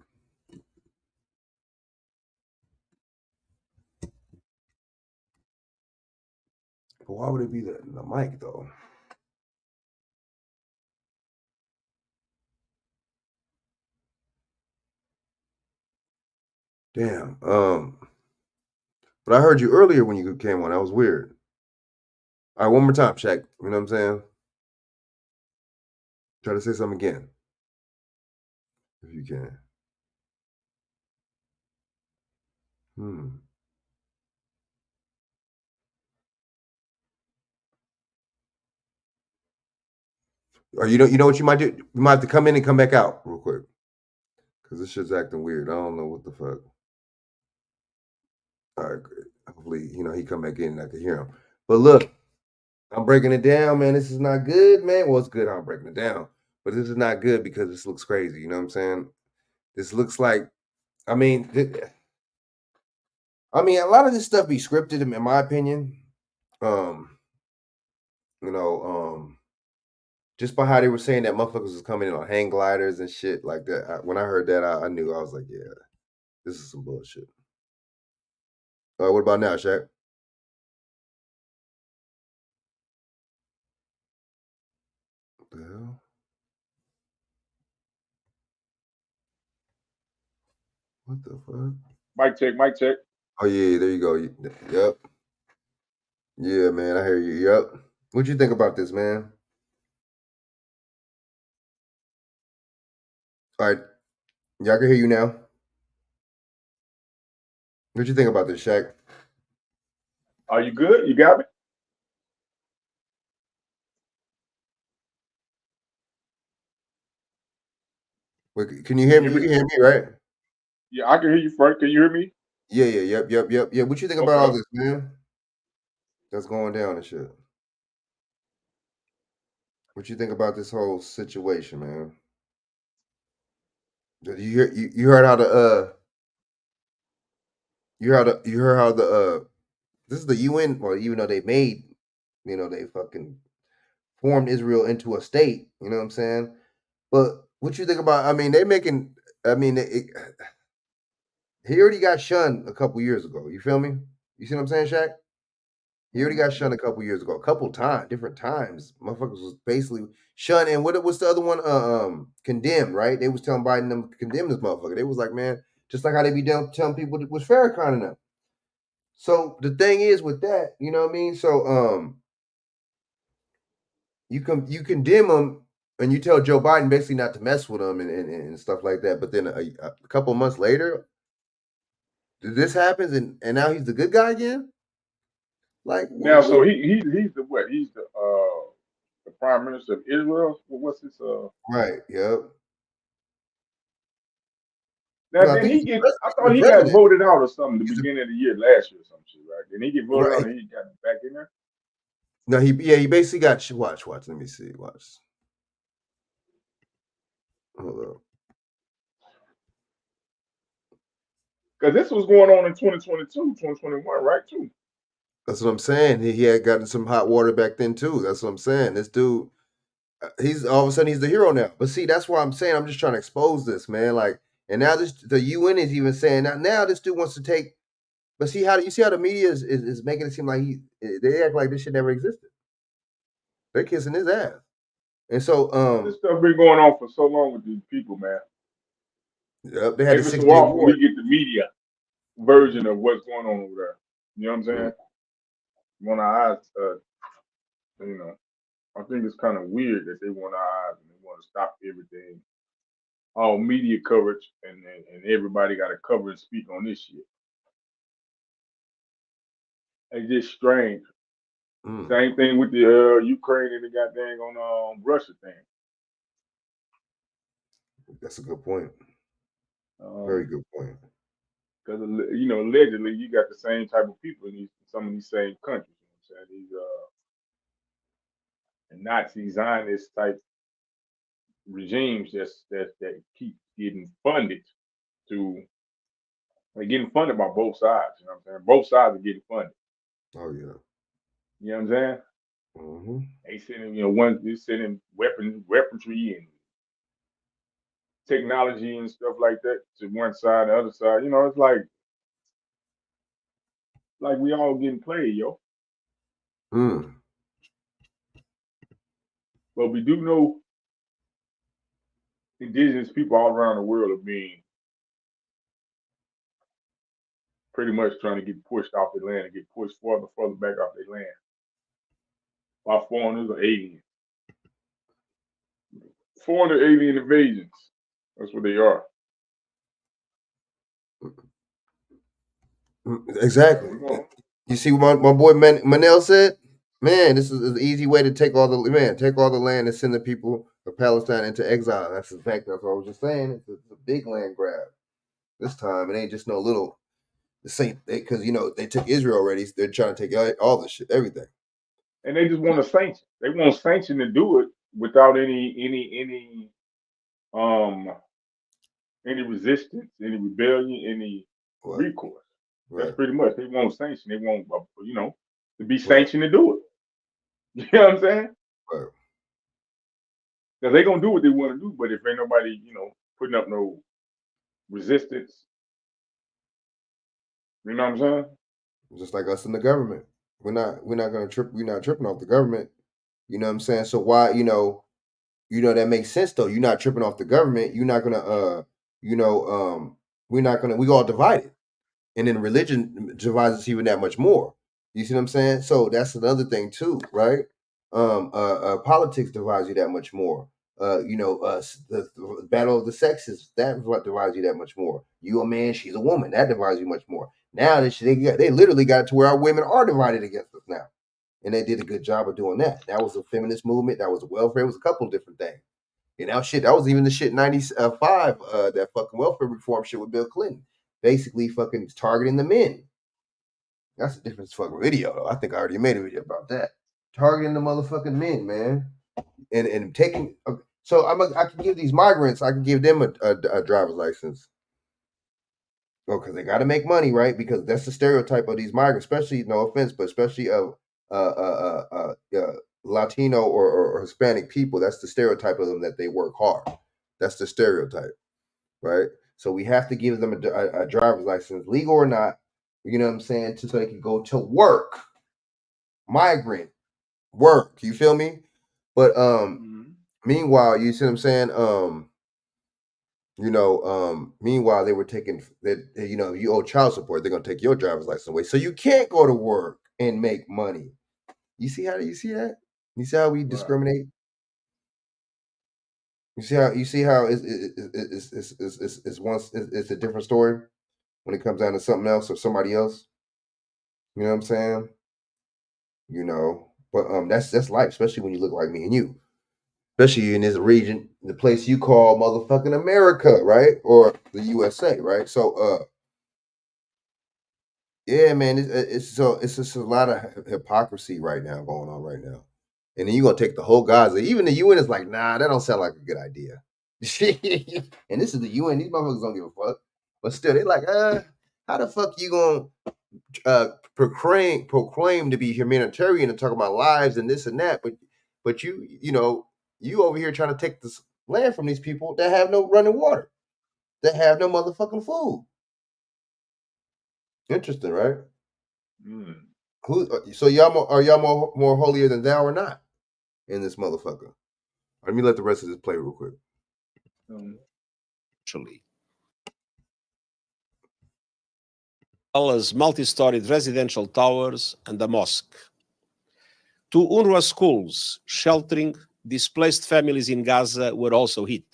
But why would it be the mic though? Damn. But I heard you earlier when you came on. That was weird. All right, one more time, Shaq. You know what I'm saying? Try to say something again, if you can. Hmm. Or you know what you might do? You might have to come in and come back out real quick. Cause this shit's acting weird. I don't know what the fuck. All right, great. Hopefully, he come back in and I can hear him. But look, I'm breaking it down, man. This is not good, man. Well, it's good how I'm breaking it down, but this is not good because this looks crazy. You know what I'm saying? This looks like, I mean, a lot of this stuff be scripted, in my opinion. Um, you know, just by how they were saying that motherfuckers was coming in on hang gliders and shit like that. When I heard that, I knew. I was like, yeah, this is some bullshit. All right, what about now, Shaq? What the hell? What the fuck? Mic check, mic check. Oh yeah, there you go. Yep. Yeah, man, I hear you. Yep. What you think about this, man? All right, y'all can hear you now. What you think about this, Shaq? Are you good? You got me? Wait, can you hear me? You can hear me, right? Yeah, I can hear you, Frank. Can you hear me? Yeah, yeah, yep. Yeah, what you think about all Okay. this, man? That's going down and shit. What you think about this whole situation, man? You heard how the you heard how the this is the UN. Well, even though they made, they fucking formed Israel into a state. You know what I'm saying? But what you think about? I mean, they making. I mean, he already got shunned a couple years ago. You feel me? You see what I'm saying, Shaq? He already got shunned a couple years ago, a couple times, different times. Motherfuckers was basically shunned, and what's the other one? Condemned, right? They was telling Biden them to condemn this motherfucker. They was like, man, just like how they be telling people that was Farrakhan and them. So the thing is with that, you know what I mean? So you condemn them and you tell Joe Biden basically not to mess with them and stuff like that. But then a couple months later, this happens and now he's the good guy again. Like Now, so he's the what? He's the prime minister of Israel. What's his Right? Yep. Now, No, I then think he he's get. I the thought he got president. voted out or something the He's the beginning of the year last year or some shit, right? Then he get voted out right. and he got back in there. No, he basically got watch. Let me see. Watch. Hold up. Because this was going on in 2022, 2021, right? Too. That's what I'm saying. He had gotten some hot water back then too. That's what I'm saying. This dude, he's all of a sudden he's the hero now. But see, that's why I'm saying I'm just trying to expose this, man. Like, and now the UN is even saying now this dude wants to take. But see how you see how the media is making it seem like they act like this shit never existed. They're kissing his ass, and so This stuff been going on for so long with these people, man. yep, they had the Every so 6 Day often war. we get the media version of what's going on over there. You know what I'm saying? Want our eyes, you know. I think it's kind of weird that they want our eyes and they want to stop everything, all media coverage, and everybody got to cover and speak on this shit. It's just strange. Same thing with the Ukraine and the goddamn on Russia thing. That's a good point. Very good point. Because allegedly you got the same type of people in some of these same countries. You know what I'm saying? These Nazi Zionist type regimes that keep getting funded they're getting funded by both sides. You know what I'm saying? Both sides are getting funded. Oh yeah. You know what I'm saying? Mm-hmm. They sending, they sending weaponry and technology and stuff like that to one side, the other side. It's like we all getting played, yo. But we do know indigenous people all around the world are being pretty much trying to get pushed off their land and get pushed further back off their land by foreigners or aliens. Foreign or alien invasions. That's what they are. Exactly. You see what my boy Manel said? Man, this is an easy way to take all the land and send the people of Palestine into exile. That's the fact. That's what I was just saying. It's a big land grab. This time it ain't just no little. The same because they took Israel already. They're trying to take all the shit, everything. And they just want a sanction. They want sanction to do it without any resistance, any rebellion, any recourse. Right. That's pretty much. They want sanction. They want to be sanctioned to do it. You know what I'm saying? Right. Because they're gonna do what they want to do, but if ain't nobody, putting up no resistance, you know what I'm saying? Just like us in the government. We're not gonna trip, we're not tripping off the government. You know what I'm saying? So why, that makes sense though. You're not tripping off the government. You're not gonna we're not gonna we all divided. And then religion divides us even that much more. You see what I'm saying? So that's another thing too, right? Politics divides you that much more. The battle of the sexes that divides you that much more. You a man, she's a woman. That divides you much more. Now they literally got it to where our women are divided against us now, and they did a good job of doing that. That was a feminist movement. That was a welfare. It was a couple of different things. Shit, that was even the shit 95, that fucking welfare reform shit with Bill Clinton. Basically fucking targeting the men. That's a different fucking video, though. I think I already made a video about that. Targeting the motherfucking men, man. and taking. So I can give these migrants. I can give them a driver's license. Oh, because they got to make money, right? Because that's the stereotype of these migrants, especially no offense, but especially of Latino or Hispanic people. That's the stereotype of them that they work hard. That's the stereotype, right? So we have to give them a driver's license, legal or not. You know what I'm saying? So they can go to work, migrant work. You feel me? But meanwhile, you see what I'm saying? Meanwhile, they were taking that, you owe child support, they're gonna take your driver's license away. So you can't go to work and make money. You see that? You see how we Right. discriminate? You see how it's a different story when it comes down to something else or somebody else. You know what I'm saying? But that's life, especially when you look like me and you. Especially in this region, the place you call motherfucking America, right? Or the USA, right? So yeah, man, it's just a lot of hypocrisy right now going on right now. And then you're gonna take the whole Gaza. Even the UN is like, nah, that don't sound like a good idea. And this is the UN. These motherfuckers don't give a fuck. But still, they're like, how the fuck you gonna proclaim to be humanitarian and talk about lives and this and that, but you over here trying to take this land from these people that have no running water, that have no motherfucking food. Interesting, right? Mm. So y'all more holier than thou or not in this motherfucker? Let me let the rest of this play real quick. Actually, well as multi-storied residential towers and a mosque. Two UNRWA schools sheltering displaced families in Gaza were also hit.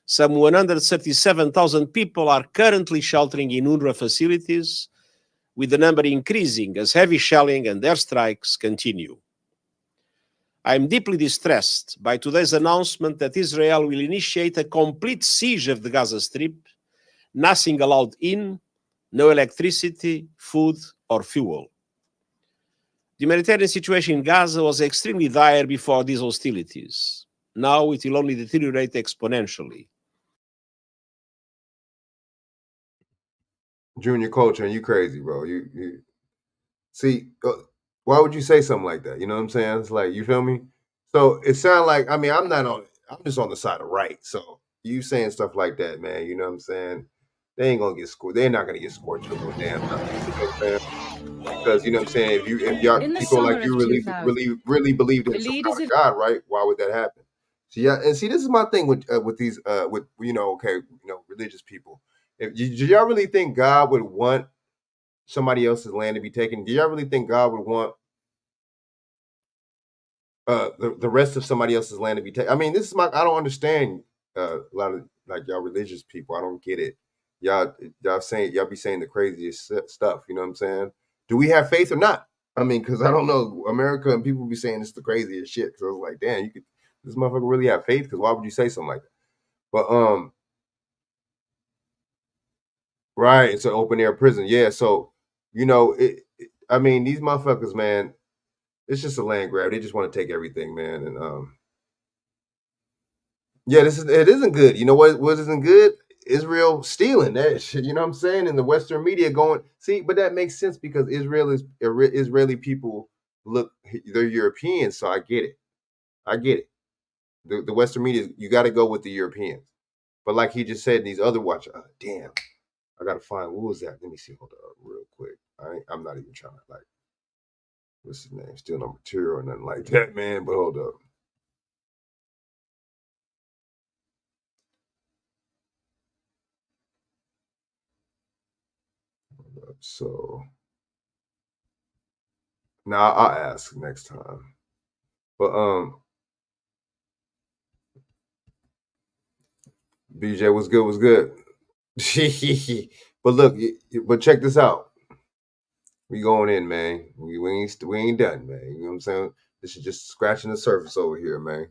Some 137,000 people are currently sheltering in UNRWA facilities, with the number increasing as heavy shelling and airstrikes continue. I am deeply distressed by today's announcement that Israel will initiate a complete siege of the Gaza Strip, nothing allowed in, no electricity, food, or fuel. The humanitarian situation in Gaza was extremely dire before these hostilities. Now it will only deteriorate exponentially. Junior culture, and you crazy, bro. You see, why would you say something like that? You know what I'm saying? It's like, you feel me? So it sounds like, I mean, I'm just on the side of right. So you saying stuff like that, man, you know what I'm saying? They ain't gonna get scored. They're not gonna get scorched with no damn nothing. You know what I'm saying? Because you know what I'm saying, if y'all In the people like summer you of really 2000, really really believe the in some leaders kind of of God, right? Why would that happen? See, yeah, and see, this is my thing with these with okay, religious people. Do y'all really think God would want somebody else's land to be taken? Do y'all really think God would want the rest of somebody else's land to be taken? I mean, this is I don't understand a lot of like y'all religious people. I don't get it. Y'all be saying the craziest stuff. You know what I'm saying? Do we have faith or not? I mean, because I don't know, America and people be saying it's the craziest shit. So I was like, damn, this motherfucker really have faith? Because why would you say something like that? But right, it's an open air prison. Yeah, so I mean, these motherfuckers, man, it's just a land grab. They just want to take everything, man. And yeah, it isn't good. You know what isn't good? Israel stealing that shit. You know what I'm saying? And the Western media going, see, but that makes sense because Israeli people look, they're Europeans, so I get it. I get it. The Western media, you got to go with the Europeans. But like he just said, these other damn, I gotta find what was that? Let me see. Hold up, real quick. I'm not even trying to like, what's his name? Steal no material or nothing like that, man. But hold up. So now I'll ask next time. But BJ was good, was good. But look, but check this out. We going in, man. We ain't done, man. You know what I'm saying? This is just scratching the surface over here, man.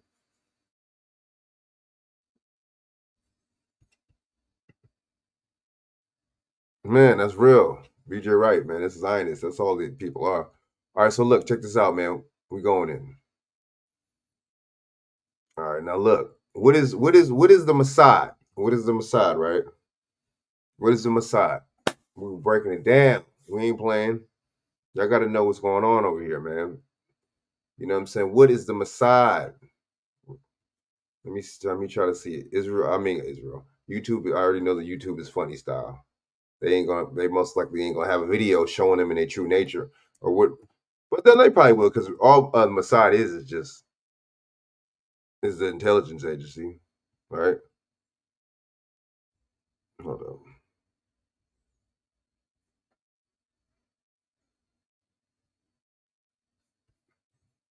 Man, that's real. BJ right, man. That's Zionists. That's all these people are. All right, so look, check this out, man. We going in. All right, now look. What is the Mossad? What is the Mossad, right? What is the Mossad? We're breaking it down. We ain't playing. Y'all got to know what's going on over here, man. You know what I'm saying? What is the Mossad? Let me try to see it. Israel. YouTube. I already know that YouTube is funny style. They most likely ain't gonna have a video showing them in their true nature or what. But then they probably will, because all Mossad is the intelligence agency, right? Hold on.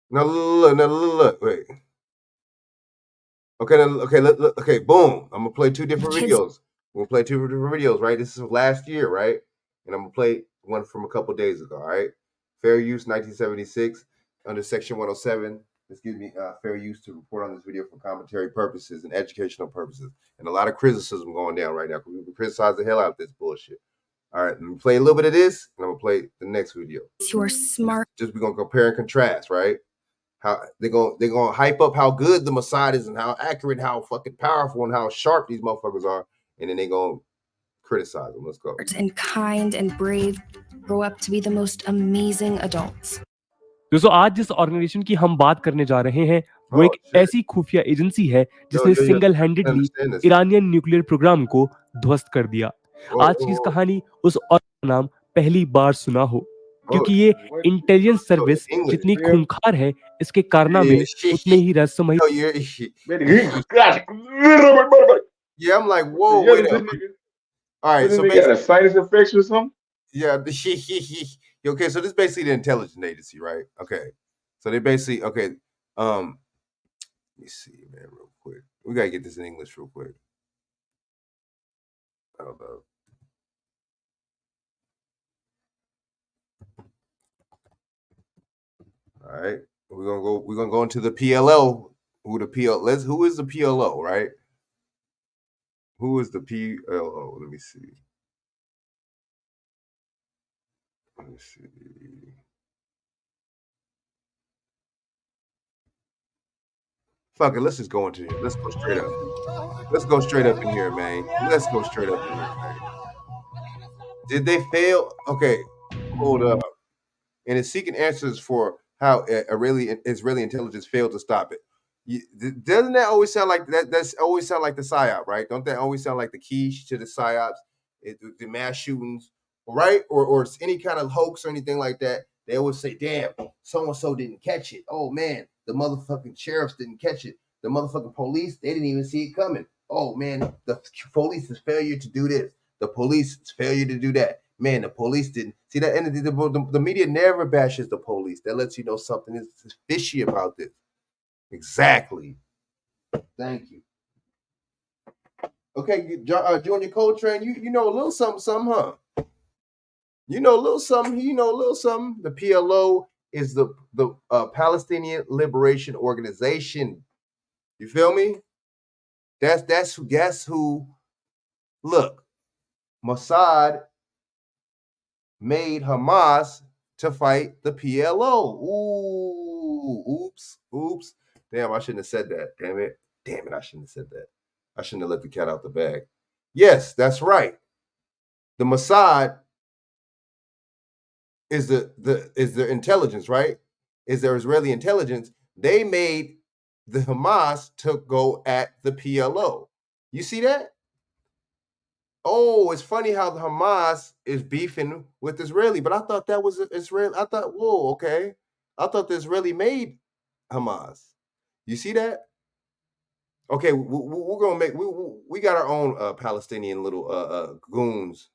Now look. Wait. Okay, okay, boom. I'm gonna play two different videos. We're gonna play two different videos, right? This is last year, right? And I'm gonna play one from a couple days ago, all right? Fair use 1976 under section 107. This gives me fair use to report on this video for commentary purposes and educational purposes. And a lot of criticism going down right now because we can criticize the hell out of this bullshit. All right, let me play a little bit of this, and I'm gonna play the next video. You're smart. Just we're gonna compare and contrast, right? How they're gonna hype up how good the Mossad is and how accurate, how fucking powerful, and how sharp these motherfuckers are, and then they gonna criticize them. Let's go. And kind and brave grow up to be the most amazing adults. दोस्तों आज जिस organisation की हम बात करने जा रहे हैं वो एक ऐसी खुफिया एजेंसी है जिसने single handedly Iranian nuclear programme को ध्वस्त कर दिया। आज की इस कहानी उस और नाम पहली बार सुना हो, क्योंकि ये इंटेलिजेंस सर्विस जितनी खूंखार है इसके कारनामे उतने ही रहस्यमयी। Yeah, I'm like, whoa, wait up. All right, so basically got a sinus infection or something. Yeah, okay, so this is basically the intelligence agency, right? Okay, so they basically let me see, man, real quick. We gotta get this in English real quick. Hold up. All right, we're gonna go into the PLO. Who is the PLO, right? Who is the PLO? Let me see. Fuck it, let's just go into here. Let's go straight up. Let's go straight up in here, man. Let's go straight up in here, man. Did they fail? Okay, hold up. And it's seeking answers for how Israeli intelligence failed to stop it. Doesn't that always sound like that? That's always sound like the psyop, right? Don't that always sound like the key to the psyops, the mass shootings, right? Or any kind of hoax or anything like that? They always say, "Damn, so and so didn't catch it. Oh man, the motherfucking sheriffs didn't catch it. The motherfucking police, they didn't even see it coming. Oh man, the police's failure to do this. The police's failure to do that. Man, the police didn't see that." And the media never bashes the police. That lets you know something is fishy about this. Exactly. Thank you. Okay, Junior Coltrane, you know a little something, huh? You know a little something. The PLO is the Palestinian Liberation Organization. You feel me? That's who. Look, Mossad made Hamas to fight the PLO. Ooh, oops. Damn, I shouldn't have said that. Damn it, I shouldn't have said that. I shouldn't have let the cat out the bag. Yes, that's right. The Mossad is the intelligence, right? Is their Israeli intelligence. They made the Hamas to go at the PLO. You see that? Oh, it's funny how the Hamas is beefing with Israeli, but I thought that was Israel. I thought, whoa, okay. I thought the Israeli made Hamas. You see that? Okay, we're gonna make we got our own Palestinian little goons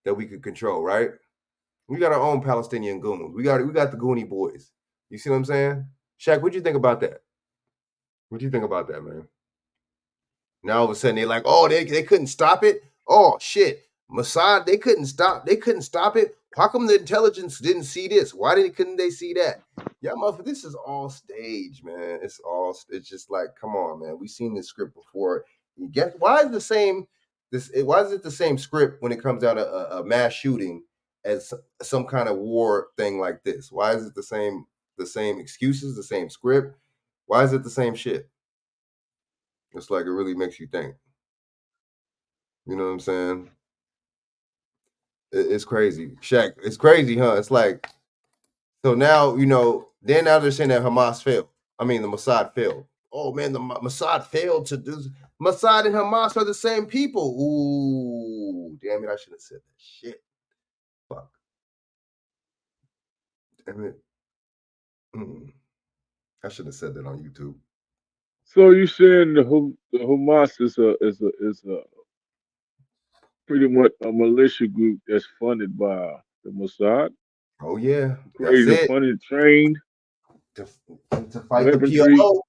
that we could control, right? We got our own Palestinian goons. We got the Goonie boys. You see what I'm saying? Shaq, what'd you think about that? What'd you think about that, man? Now all of a sudden they're like, oh, they couldn't stop it. Oh shit, Mossad, they couldn't stop it. How come the intelligence didn't see this? Why couldn't they see that? Yeah, motherfucker, this is all staged, man. It's just like, come on, man. We've seen this script before. You get why is it the same script when it comes down to a mass shooting as some kind of war thing like this? Why is it the same excuses, the same script? Why is it the same shit? It's like it really makes you think. You know what I'm saying? It's crazy. Shaq, it's crazy, huh? It's like, so now, then now they're saying that Hamas failed. I mean, the Mossad failed. Oh man, the Mossad failed to do. Mossad and Hamas are the same people. Ooh, damn it! I should have said that shit. Fuck. Damn it. I should have said that on YouTube. So you saying the Hamas is a pretty much a militia group that's funded by the Mossad, Oh yeah, that's crazy it. funded, trained, To fight the weaponry. PLO.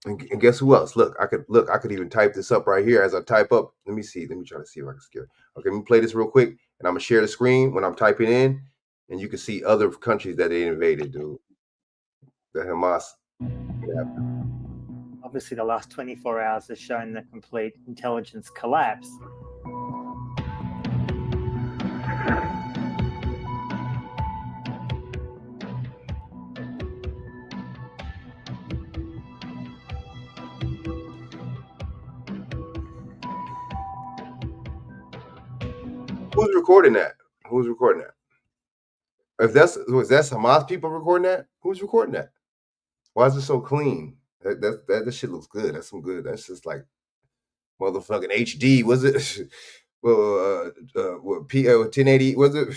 And guess who else? Look, I could even type this up right here as I type up. Let me see. Let me try to see if I can scare. Okay, let me play this real quick, and I'm gonna share the screen when I'm typing in, and you can see other countries that they invaded, dude. The Hamas. Obviously, the last 24 hours has shown the complete intelligence collapse. Who's recording that? Who's recording that? If that's Hamas people recording that, who's recording that? Why is it so clean? That shit looks good. That's some good. That's just like motherfucking HD. Was it? Well, what 1080? Was it?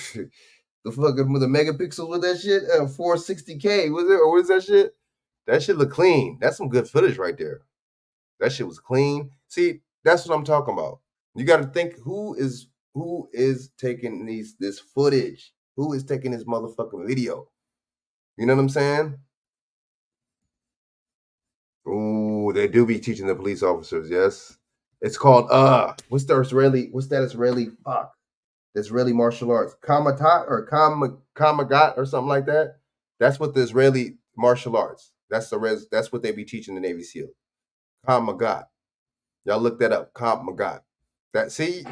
The fucking with the megapixels with that shit? 460K was it? Or what is that shit? That shit look clean. That's some good footage right there. That shit was clean. See, that's what I'm talking about. You got to think who is taking this footage? Who is taking this motherfucking video? You know what I'm saying? Ooh, they do be teaching the police officers, yes. It's called what's that Israeli fuck? The Israeli martial arts. Kamatat or Kamagat or something like that. That's what the Israeli martial arts. That's what they be teaching the Navy SEAL. Kamagat. Y'all look that up. Kamagat. That see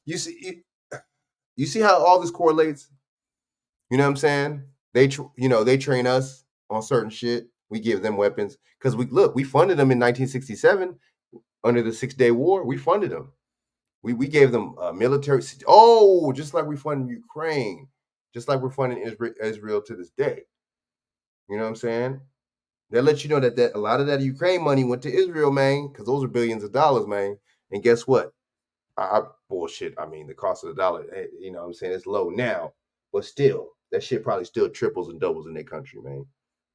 you see how all this correlates? You know what I'm saying? They train us on certain shit. We give them weapons because we funded them in 1967 under the 6-Day War. We funded them. We gave them military. Oh, just like we funded Ukraine, just like we're funding Israel to this day. You know what I'm saying? They let you know that a lot of that Ukraine money went to Israel, man, because those are billions of dollars, man. And guess what? Bullshit. I mean, the cost of the dollar, you know what I'm saying, it's low now, but still, that shit probably still triples and doubles in their country, man.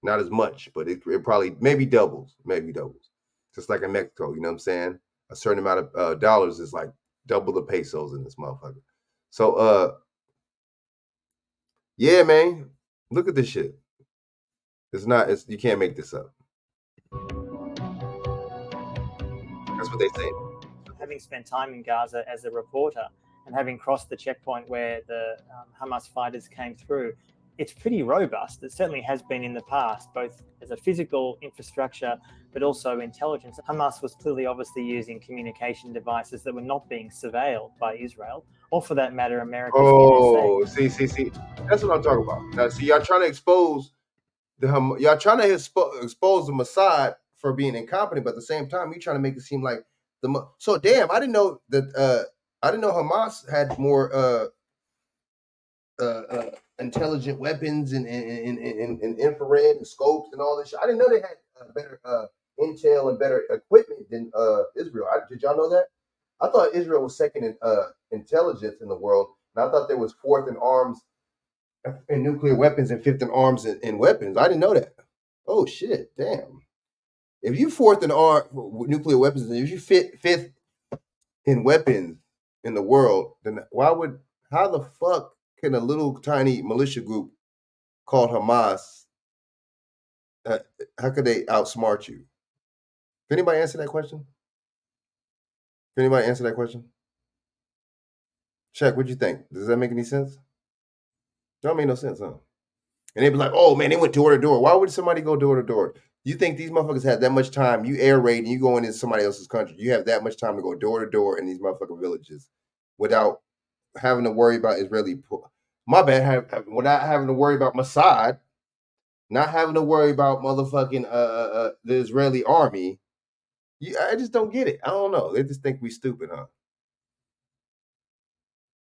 Not as much, but it probably maybe doubles. Just like in Mexico, you know what I'm saying? A certain amount of dollars is like double the pesos in this motherfucker. So, yeah, man, look at this shit. You can't make this up. That's what they say. Having spent time in Gaza as a reporter and having crossed the checkpoint where the Hamas fighters came through, it's pretty robust. It certainly has been in the past, both as a physical infrastructure, but also intelligence. Hamas was clearly obviously using communication devices that were not being surveilled by Israel, or for that matter, America's NSA. See. That's what I'm talking about. Now, see, y'all trying to expose expose the Mossad for being incompetent, but at the same time, you're trying to make it seem like so damn. I didn't know that. I didn't know Hamas had more intelligent weapons and infrared and scopes and all this shit. I didn't know they had better intel and better equipment than Israel. Did y'all know that? I thought Israel was second in intelligence in the world, and I thought there was fourth in arms and nuclear weapons and fifth in arms and weapons. I didn't know that. Oh shit, damn. If you fourth in nuclear weapons and if you fifth in weapons in the world, then how the fuck can a little tiny militia group called Hamas, how could they outsmart you? Can anybody answer that question? Shaq, what'd you think? Does that make any sense? Don't make no sense, huh? And they'd be like, oh man, they went door to door. Why would somebody go door to door? You think these motherfuckers had that much time? You air raid and you go into somebody else's country. You have that much time to go door to door in these motherfucking villages without having to worry about Israeli. My bad. Without having to worry about Mossad, not having to worry about motherfucking the Israeli army. I just don't get it. I don't know. They just think we stupid, huh?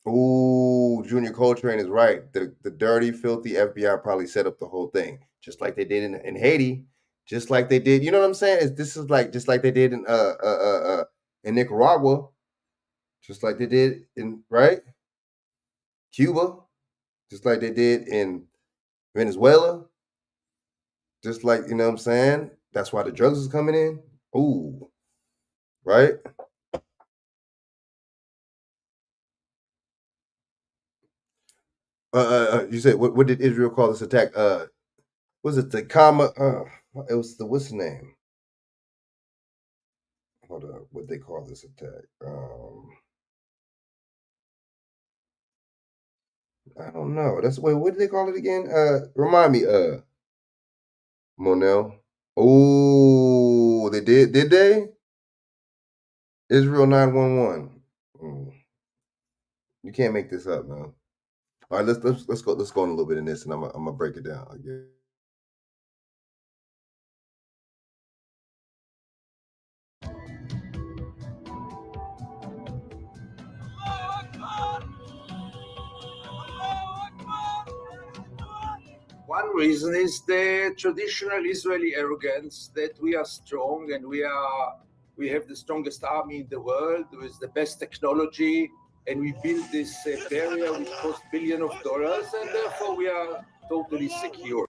Ooh, Junior Coltrane is right. The dirty, filthy FBI probably set up the whole thing, just like they did in Haiti, just like they did. You know what I'm saying? This is like just like they did in Nicaragua, just like they did in right Cuba, just like they did in Venezuela, just like you know what I'm saying. That's why the drugs is coming in. Ooh, right. You said what did Israel call this attack? Was it the comma? It was the what's the name? Hold up, what they call this attack? I don't know. That's wait, what did they call it again? Remind me, Monel. Oh, they did they? Israel 911. You can't make this up, man. All right, let's go on a little bit in this, and I'm gonna break it down. Again. One reason is the traditional Israeli arrogance that we are strong and we have the strongest army in the world with the best technology, and we build this barrier which costs billions of dollars, and therefore we are totally secure.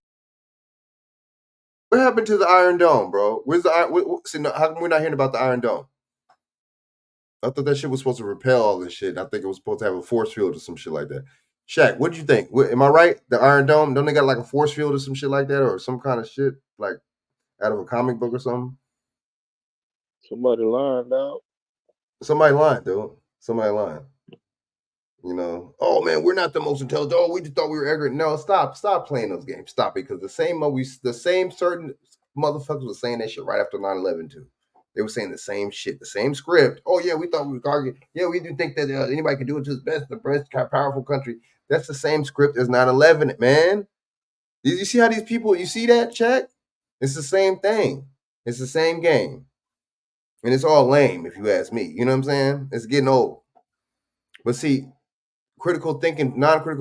What happened to the Iron Dome, bro? Where's the see, how come we're not hearing about the Iron Dome? I thought that shit was supposed to repel all this shit. I think it was supposed to have a force field or some shit like that. Shaq, what do you think? Am I right? The Iron Dome, don't they got like a force field or some shit like that, or some kind of shit like out of a comic book or something? Somebody lying now. Somebody lying, dude. Somebody lying. You know, oh man, we're not the most intelligent. Oh, we just thought we were arrogant. No, stop playing those games. Stop it, because the same certain motherfuckers were saying that shit right after 9/11 too. They were saying the same shit, the same script. Oh yeah, we thought we were targeted. Yeah, we do think that anybody can do it to the best powerful country. That's the same script as 9/11, man. Did you see how these people? You see that, Chat? It's the same thing. It's the same game, and it's all lame if you ask me. You know what I'm saying? It's getting old. But see, non-critical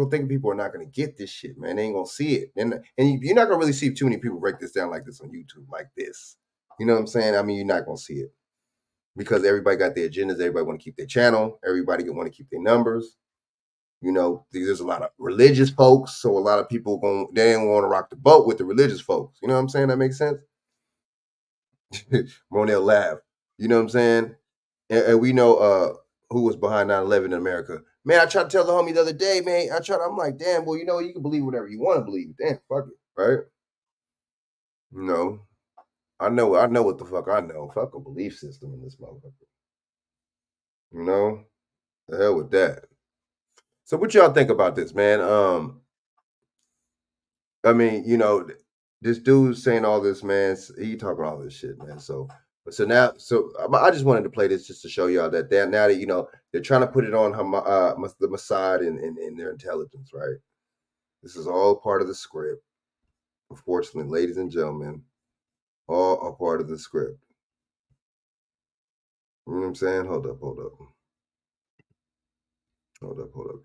thinking people are not going to get this shit, man. They ain't going to see it. And you're not going to really see too many people break this down like this on YouTube, like this. You know what I'm saying? I mean, you're not going to see it because everybody got their agendas. Everybody want to keep their channel. Everybody want to keep their numbers. You know, there's a lot of religious folks. So a lot of people they don't want to rock the boat with the religious folks. You know what I'm saying? That makes sense? Monel laugh. You know what I'm saying? And we know who was behind 9/11 in America. Man, I tried to tell the homie the other day, man. I'm like, damn, well, you know, you can believe whatever you want to believe. Damn, fuck it, right? No. I know what the fuck I know. Fuck a belief system in this motherfucker. You know? The hell with that. So what y'all think about this, man? I mean, you know, this dude saying all this, man. He talking all this shit, man. So I just wanted to play this just to show y'all that now that you know they're trying to put it on the Mossad and their intelligence, right? This is all part of the script. Unfortunately, ladies and gentlemen, all a part of the script. You know what I'm saying? Hold up,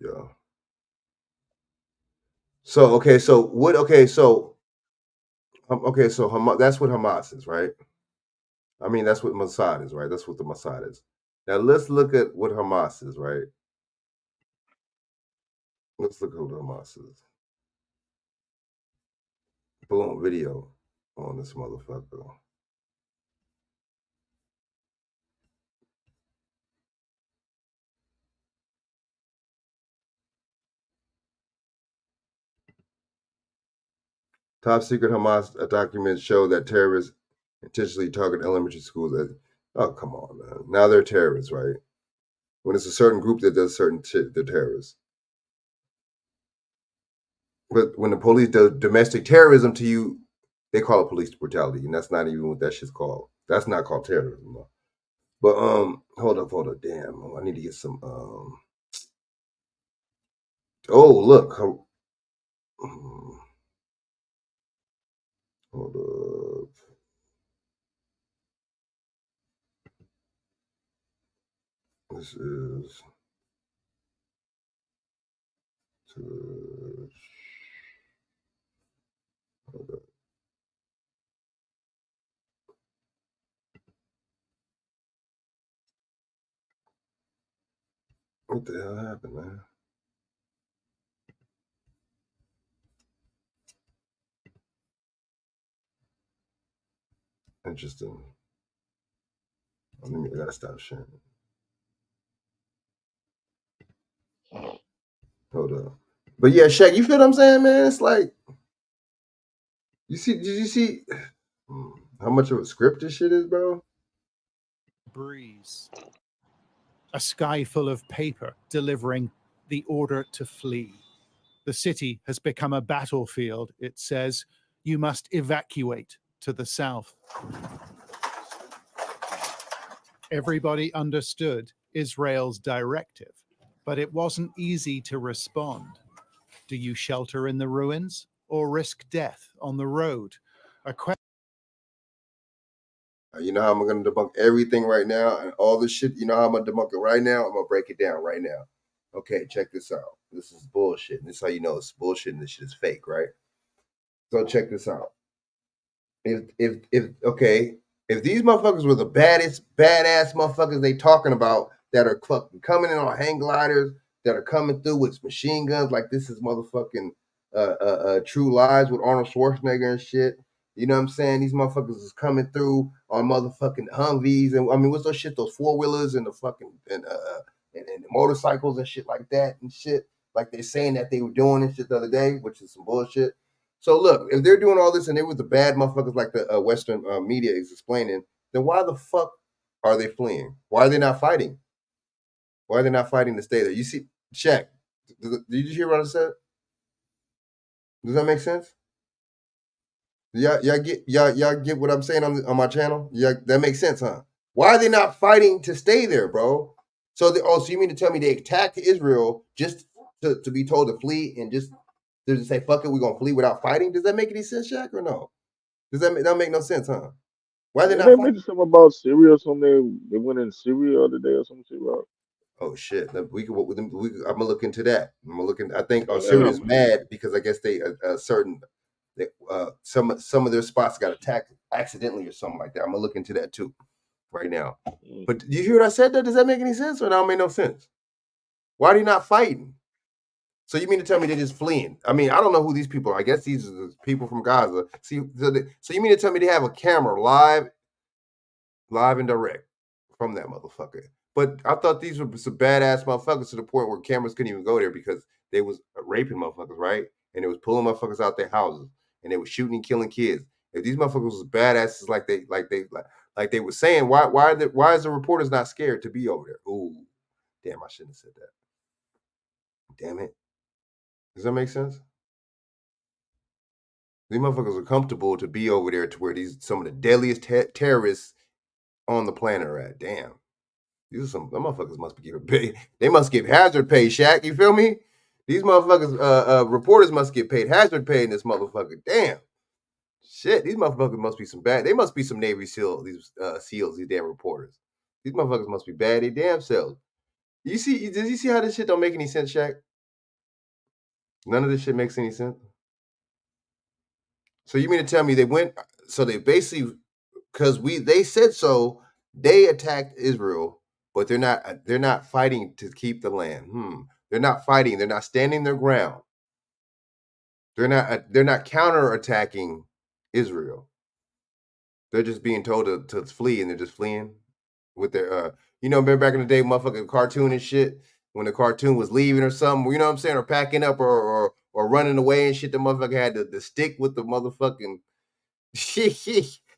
y'all. So okay, so what? Okay, so that's what Hamas is, right? I mean, that's what Mossad is, right? That's what the Mossad is. Now let's look at what Hamas is, right? Let's look at what Hamas is. Boom, video on this motherfucker. Top secret Hamas documents show that terrorists intentionally target elementary schools. Oh, come on, man. Now they're terrorists, right? When it's a certain group that does certain shit, they're terrorists. But when the police does domestic terrorism to you, they call it police brutality, and that's not even what that shit's called. That's not called terrorism. No. But hold up, damn, I need to get some. Oh, look, hold up. This is hold up. What the hell happened, man? Interesting. I gotta stop sharing. Hold up. But yeah, Shaq, you feel what I'm saying, man? It's like did you see how much of a script this shit is, bro? Breeze. A sky full of paper delivering the order to flee. The city has become a battlefield. It says you must evacuate to the south. Everybody understood Israel's directive, but it wasn't easy to respond. Do you shelter in the ruins or risk death on the road? A question. You know how I'm gonna debunk everything right now and all this shit. You know how I'm gonna debunk it right now? I'm gonna break it down right now. Okay, check this out. This is bullshit. This is how you know it's bullshit and this shit is fake, right? So check this out. If these motherfuckers were the badass motherfuckers they talking about that are fucking coming in on hang gliders, that are coming through with machine guns like this is motherfucking True Lies with Arnold Schwarzenegger and shit. You know what I'm saying? These motherfuckers is coming through on motherfucking Humvees and I mean what's those shit? Those 4-wheelers and the fucking and the motorcycles and shit like that and shit. Like they're saying that they were doing and shit the other day, which is some bullshit. So look, if they're doing all this and they were the bad motherfuckers like the Western media is explaining, then why the fuck are they fleeing? Why are they not fighting? Why are they not fighting to stay there? You see, Shaq, did you hear what I said? Does that make sense? Y'all get what I'm saying on my channel? Yeah, that makes sense, huh? Why are they not fighting to stay there, bro? So so you mean to tell me they attacked Israel just to be told to flee and just to say fuck it, we're gonna flee without fighting? Does that make any sense, Shaq, or no? Does that make no sense, huh? Why are they Didn't not they fighting? mention something about Syria or something? They went in Syria the other day or some shit, right? Oh shit! I'm gonna look into that. I'm gonna look in. I think Whatever, Syria's man. mad because I guess they some of their spots got attacked accidentally or something like that. I'm gonna look into that too right now. But do you hear what I said? Does that make any sense or that don't make no sense? Why are they not fighting? So you mean to tell me they're just fleeing? I mean, I don't know who these people are. I guess these are the people from Gaza. See, so you mean to tell me they have a camera live and direct from that motherfucker? But I thought these were some badass motherfuckers to the point where cameras couldn't even go there because they was raping motherfuckers, right? And they was pulling motherfuckers out their houses and they was shooting and killing kids. If these motherfuckers was badasses like they were saying, why is the reporters not scared to be over there? Ooh, damn, I shouldn't have said that. Damn it. Does that make sense? These motherfuckers are comfortable to be over there to where some of the deadliest terrorists on the planet are at. Damn. These are them motherfuckers must be giving pay. They must give hazard pay, Shaq. You feel me? These motherfuckers, reporters must get paid hazard pay in this motherfucker. Damn. Shit, these motherfuckers must be some bad. They must be some Navy SEAL, these SEALs, these damn reporters. These motherfuckers must be bad they damn selves. Did you see how this shit don't make any sense, Shaq? None of this shit makes any sense. So you mean to tell me they basically because they said so, they attacked Israel, but they're not fighting to keep the land. They're not fighting, they're not standing their ground. They're not counterattacking Israel. They're just being told to flee and they're just fleeing with their remember back in the day, motherfucking cartoon and shit, when the cartoon was leaving or something, you know what I'm saying, or packing up or running away and shit, the motherfucker had the stick with the motherfucking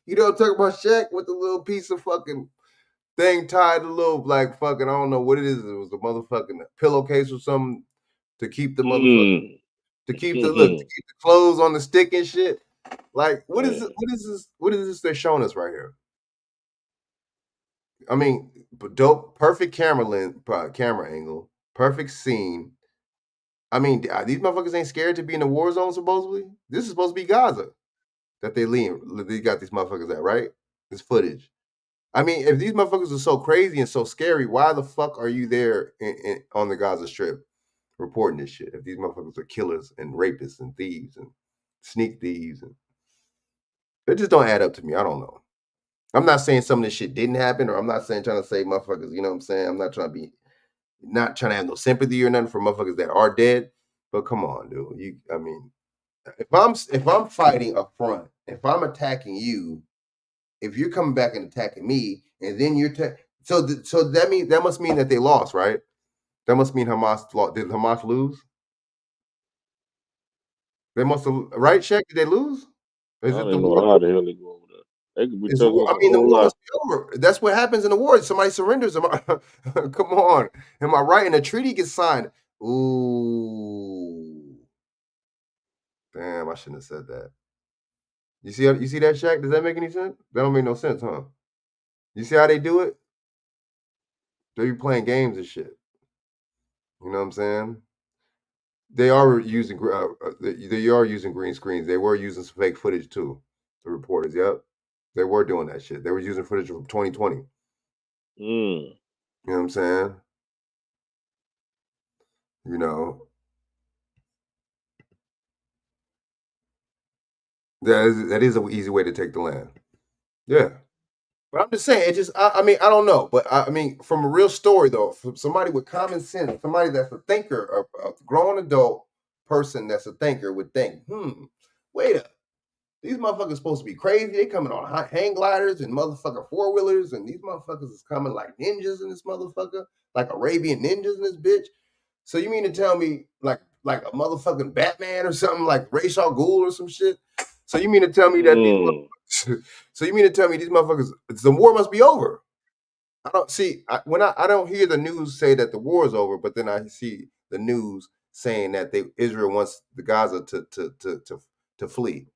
you know what I'm talking about, Shaq, with the little piece of fucking thing tied a little like fucking I don't know what it is. It was a motherfucking pillowcase or something to keep the motherfucking to keep the clothes on the stick and shit. Like what is this they're showing us right here? I mean, dope, perfect camera angle, perfect scene. I mean, these motherfuckers ain't scared to be in the war zone. Supposedly, this is supposed to be Gaza that they got these motherfuckers at, right? This footage. I mean, if these motherfuckers are so crazy and so scary, why the fuck are you there on the Gaza Strip reporting this shit? If these motherfuckers are killers and rapists and thieves and sneak thieves, and it just don't add up to me. I don't know. I'm not saying some of this shit didn't happen, or I'm not saying trying to say motherfuckers. You know what I'm saying? I'm not trying to have no sympathy or nothing for motherfuckers that are dead. But come on, dude. I mean, if I'm fighting up front, if I'm attacking you, if you're coming back and attacking me, and then so that must mean that they lost, right? That must mean Hamas lost. Did Hamas lose? They must have, right, Shaq? Did they lose? I Is don't it the even know war? how the hell they go over there. They could be Is the telling war? us I a mean, the whole war lot. must be over. That's what happens in the war. Somebody surrenders. Come on. Am I right? And a treaty gets signed. Ooh, damn! I shouldn't have said that. You see that, Shaq? Does that make any sense? That don't make no sense, huh? You see how they do it? They be playing games and shit. You know what I'm saying? They are using they are using green screens. They were using some fake footage too. The reporters, yep, they were doing that shit. They were using footage from 2020. Mm. You know what I'm saying? You know, that is an easy way to take the land. Yeah. But I'm just saying, it just, I mean, I don't know. But I mean, from a real story, though, from somebody with common sense, somebody that's a thinker, a grown adult person that's a thinker would think, wait up. These motherfuckers supposed to be crazy. They coming on hang gliders and motherfucking four-wheelers, and these motherfuckers is coming like ninjas in this motherfucker, like Arabian ninjas in this bitch. So you mean to tell me like a motherfucking Batman or something, like Ra's al Ghul or some shit? So you mean to tell me that these so you mean to tell me these motherfuckers, the war must be over? I don't see I don't hear the news say that the war is over, but then I see the news saying that Israel wants the Gaza to flee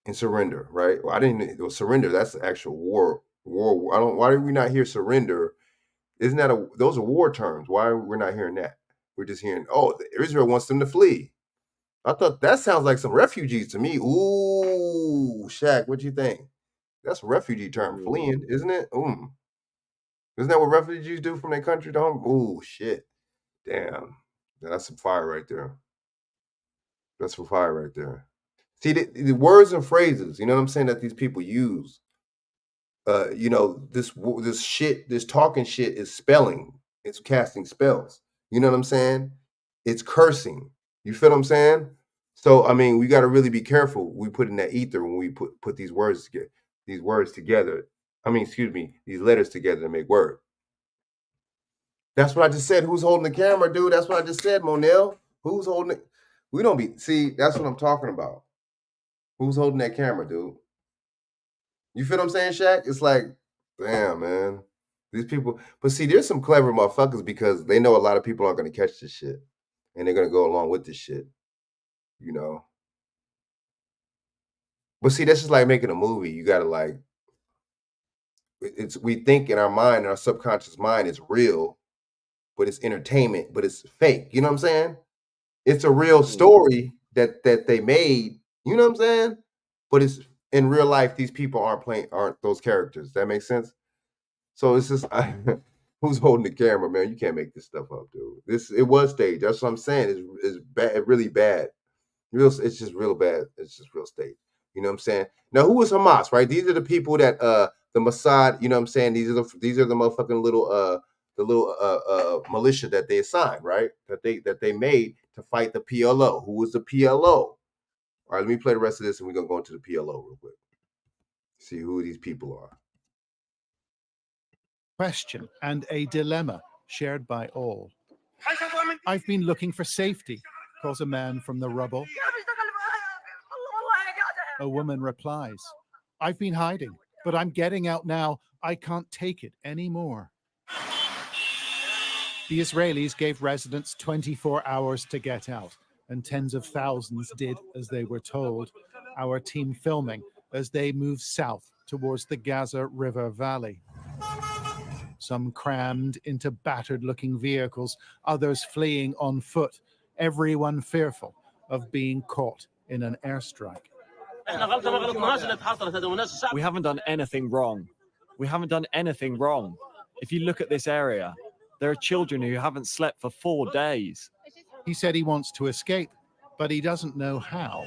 and surrender, right? Well, I didn't know surrender. That's the actual war. War. I don't. Why did we not hear surrender? Isn't that those are war terms? Why are we not hearing that? We're just hearing, oh, Israel wants them to flee. I thought that sounds like some refugees to me. Ooh, Shaq, what you think? That's a refugee term, fleeing, isn't it? Isn't that what refugees do from their country to home? Ooh, shit. Damn. That's some fire right there. That's some fire right there. See, the words and phrases, you know what I'm saying, that these people use. You know, this shit, this talking shit is spelling. It's casting spells. You know what I'm saying? It's cursing. You feel what I'm saying? So I mean, we got to really be careful. We put in that ether when we put these words together. These words together. I mean, excuse me, these letters together to make word. That's what I just said. Who's holding the camera, dude? That's what I just said, Monel. Who's holding it? We don't be. See, that's what I'm talking about. Who's holding that camera, dude? You feel what I'm saying, Shaq? It's like, damn, man. These people, but see, there's some clever motherfuckers because they know a lot of people aren't going to catch this shit, and they're going to go along with this shit, you know. But see, this is like making a movie. You got to like, we think in our mind, in our subconscious mind, it's real, but it's entertainment, but it's fake. You know what I'm saying? It's a real story that they made. You know what I'm saying? But it's in real life. These people aren't those characters. That makes sense. So it's just who's holding the camera, man? You can't make this stuff up, dude. It was staged. That's what I'm saying. It's bad, really bad. It's just real bad. It's just real staged. You know what I'm saying? Now, who is Hamas? Right? These are the people that the Mossad. You know what I'm saying? These are the motherfucking little militia that they assigned, right? That they made to fight the PLO. Who was the PLO? All right, let me play the rest of this, and we're gonna go into the PLO real quick. See who these people are. Question and a dilemma shared by all. I've been looking for safety, calls a man from the rubble. A woman replies, I've been hiding, but I'm getting out now. I can't take it anymore. The Israelis gave residents 24 hours to get out, and tens of thousands did as they were told. Our team filming as they move south towards the Gaza River Valley. Some crammed into battered-looking vehicles, others fleeing on foot, everyone fearful of being caught in an airstrike. We haven't done anything wrong. We haven't done anything wrong. If you look at this area, there are children who haven't slept for 4 days. He said he wants to escape, but he doesn't know how.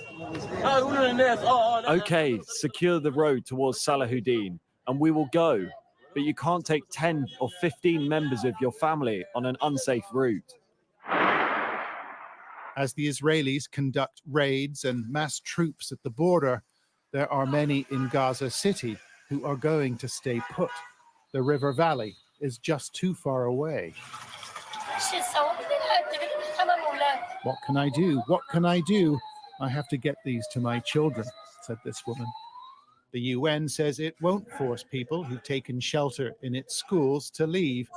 Okay, secure the road towards Salahuddin, and we will go. But you can't take 10 or 15 members of your family on an unsafe route. As the Israelis conduct raids and mass troops at the border, there are many in Gaza City who are going to stay put. The river valley is just too far away. What can I do? What can I do? I have to get these to my children, said this woman. The UN says it won't force people who've taken shelter in its schools to leave,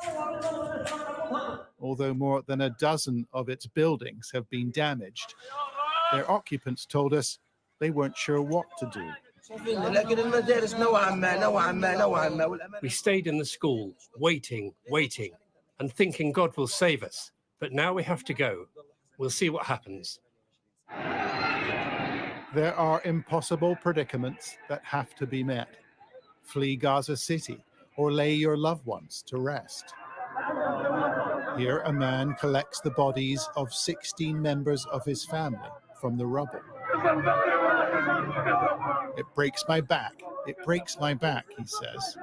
although more than a dozen of its buildings have been damaged. Their occupants told us they weren't sure what to do. We stayed in the school, waiting, and thinking God will save us. But now we have to go. We'll see what happens. There are impossible predicaments that have to be met. Flee Gaza City or lay your loved ones to rest. Here, a man collects the bodies of 16 members of his family from the rubble. It breaks my back. It breaks my back, he says.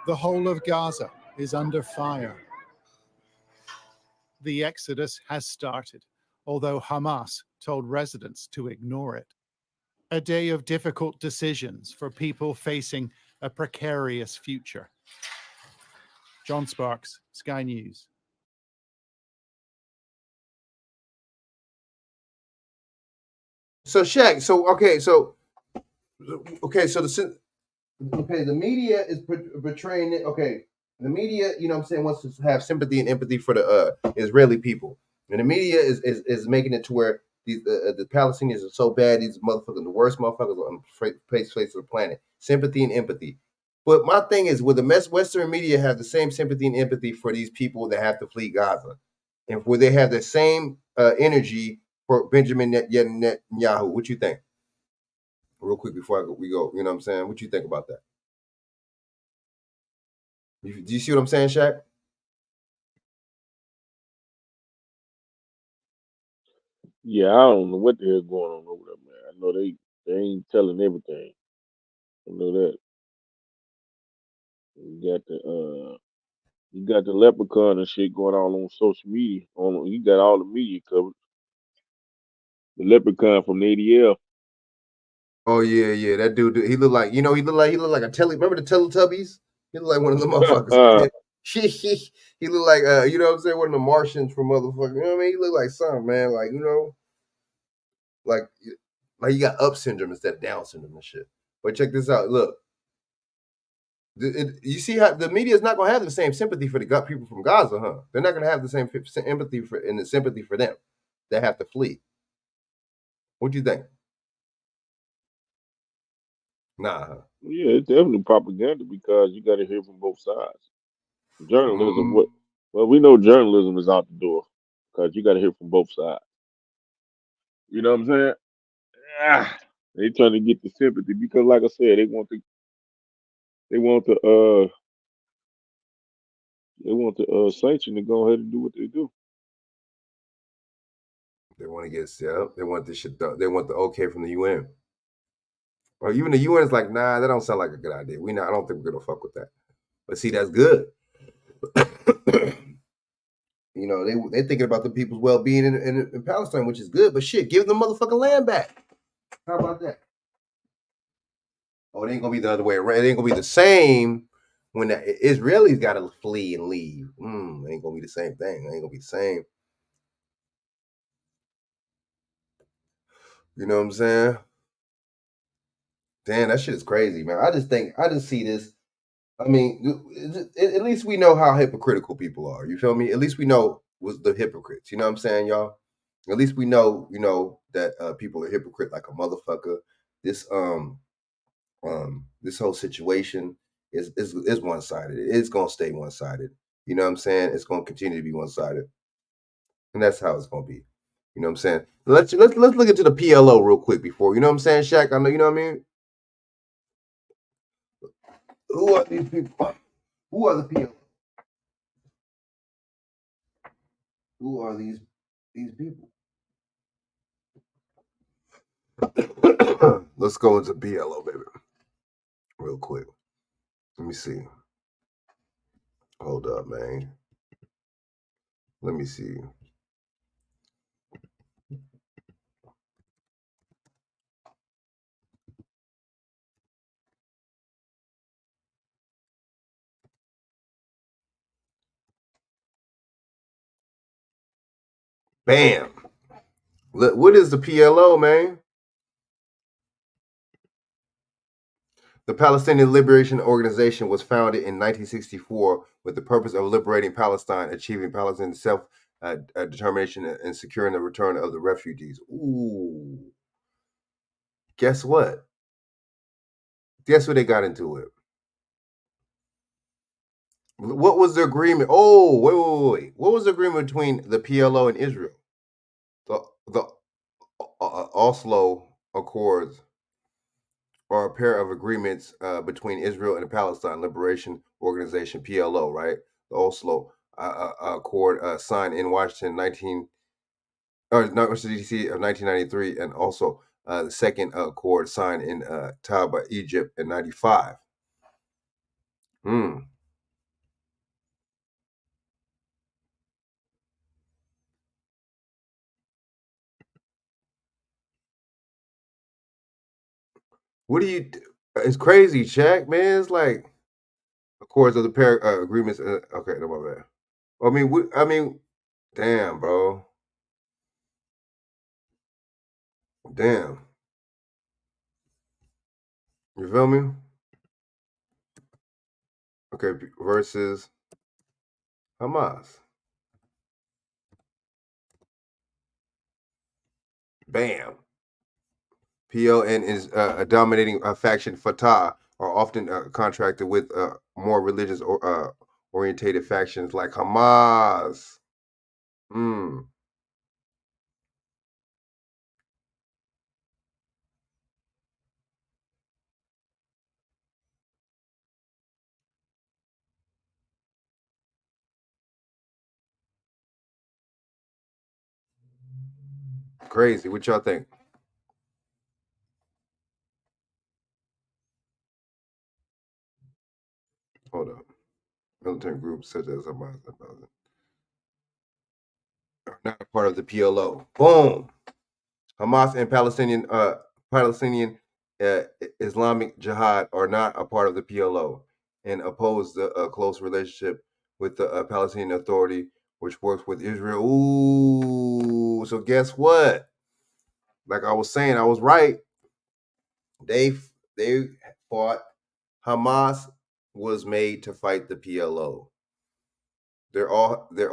The whole of Gaza is under fire. The exodus has started, although Hamas told residents to ignore it. A day of difficult decisions for people facing a precarious future. John Sparks, Sky News. So Shaq, the media is portraying it. Okay, the media, you know what I'm saying, wants to have sympathy and empathy for the Israeli people, and the media is making it to where the Palestinians are so bad. These motherfuckers, the worst motherfuckers on the face of the planet. Sympathy and empathy. But my thing is, will the Western media have the same sympathy and empathy for these people that have to flee Gaza, and will they have the same energy for Benjamin Netanyahu? What you think? Real quick before we go, you know what I'm saying? What you think about that? Do you see what I'm saying, Shaq? Yeah, I don't know what the hell going on over there, man. I know they ain't telling everything. I know that. You got the leprechaun and shit going on social media. You got all the media covered. The leprechaun from the ADL. Oh yeah, that dude. He look like he look like a Remember the Teletubbies? He look like one of the motherfuckers. He look like you know what I'm saying, one of the Martians from motherfucker. You know what I mean? He look like something, man. Like like you got up syndrome instead of Down syndrome and shit. But check this out. Look, you see how the media is not gonna have the same sympathy for the people from Gaza, huh? They're not gonna have the same empathy and the sympathy for them that have to flee. What do you think? Nah. Yeah, it's definitely propaganda because you got to hear from both sides. Journalism, well, we know journalism is out the door because you got to hear from both sides. You know what I'm saying? They trying to get the sympathy because, like I said, they want the sanction to go ahead and do what they do. They want to get set up. They want this shit done. They want the okay from the UN. Or even the UN is like, nah, that don't sound like a good idea. I don't think we're gonna fuck with that. But see, that's good. You know, they thinking about the people's well-being in Palestine, which is good. But shit, give them motherfucking land back. How about that? Oh, it ain't gonna be the other way around. It ain't gonna be the same when the Israelis gotta flee and leave. It ain't gonna be the same thing. It ain't gonna be the same. You know what I'm saying? Damn, that shit is crazy, man. I just see this. I mean, at least we know how hypocritical people are. You feel me? At least we know was the hypocrites. You know what I'm saying, y'all? At least we know, that people are hypocrite like a motherfucker. This this whole situation is one sided. It's gonna stay one sided. You know what I'm saying? It's gonna continue to be one sided, and that's how it's gonna be. You know what I'm saying? Let's look into the PLO real quick before, you know what I'm saying, Shaq? I know, you know what I mean? Who are these people? Who are the people? Who are these people? Let's go into PLO, baby, real quick. Let me see. Hold up, man. Let me see. Bam. What is the PLO, man? The Palestinian Liberation Organization was founded in 1964 with the purpose of liberating Palestine, achieving Palestinian self-determination, and securing the return of the refugees. Ooh. Guess what? Guess what they got into it? What was the agreement? Oh, wait. What was the agreement between the PLO and Israel? The Oslo Accords are a pair of agreements between Israel and the Palestine Liberation Organization (PLO), right? The Oslo Accord signed in Washington Washington D.C. of 1993, and also the second accord signed in Taba, Egypt, in '95. Hmm. What do you? It's crazy, Shaq, man. It's like accords of the pair agreements. Okay, no, my bad. I mean, damn, bro. Damn. You feel me? Okay, versus Hamas. Bam. PLN is a dominating faction. Fatah are often contracted with more religious or orientated factions like Hamas. Hmm. Crazy. What y'all think? Hold up. Militant groups such as Hamas are not a part of the PLO. Boom. Hamas and Palestinian uh, Islamic Jihad are not a part of the PLO and oppose the close relationship with the Palestinian Authority, which works with Israel. Ooh, so guess what? Like I was saying, I was right. They fought. Hamas was made to fight the PLO. They're all you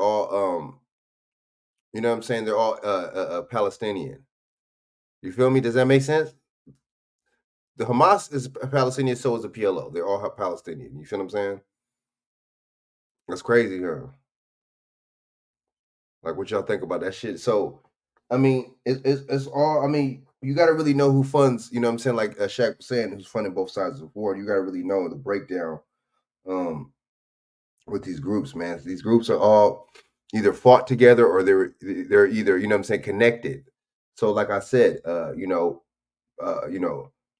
know what I'm saying? They're all Palestinian. You feel me? Does that make sense? The Hamas is Palestinian, so is the PLO. They're all Palestinian. You feel what I'm saying? That's crazy, huh? Like, what y'all think about that shit? So, I mean, it's all. I mean, you got to really know who funds. You know what I'm saying? Like Shaq was saying, who's funding both sides of the war. You got to really know the breakdown um, with these groups, man. These groups are all either fought together or they're either, you know what I'm saying, connected. So, like I said, the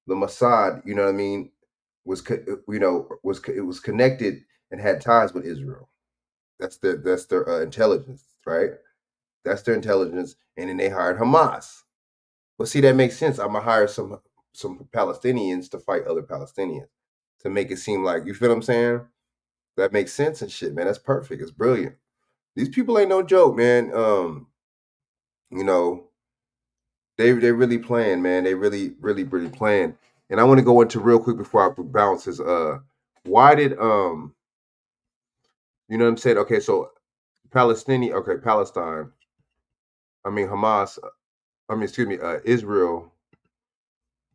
Mossad, you know what I mean, it was connected and had ties with Israel. That's their intelligence, right? That's their intelligence, and then they hired Hamas. Well, see, that makes sense. I'm gonna hire some Palestinians to fight other Palestinians to make it seem like, you feel what I'm saying? That makes sense and shit, man. That's perfect. It's brilliant. These people ain't no joke, man. You know, they really playing, man. They really playing. And I want to go into real quick before I bounce is why did you know what I'm saying? Okay, so Palestine. I mean Hamas. I mean, excuse me, Israel.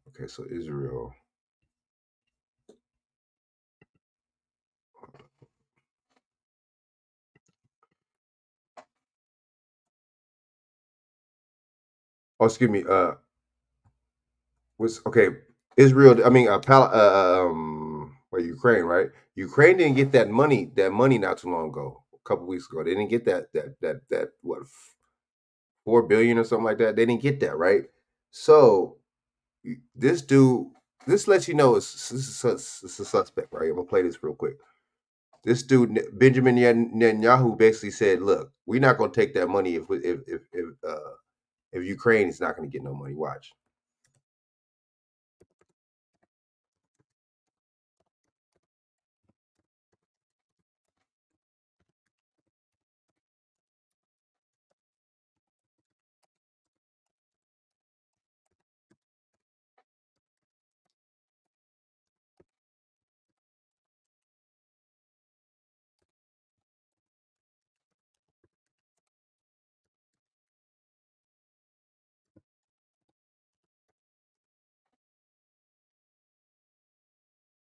Okay, so Israel. Oh, excuse me. Was okay. Israel. I mean, or Ukraine, right? Ukraine didn't get that money not too long ago, a couple weeks ago. They didn't get that what, 4 billion or something like that. They didn't get that, right? So this dude, this lets you know it's a suspect, right? I'm gonna play this real quick. This dude Benjamin Netanyahu basically said, "Look, we're not gonna take that money if Ukraine is not gonna get no money." Watch.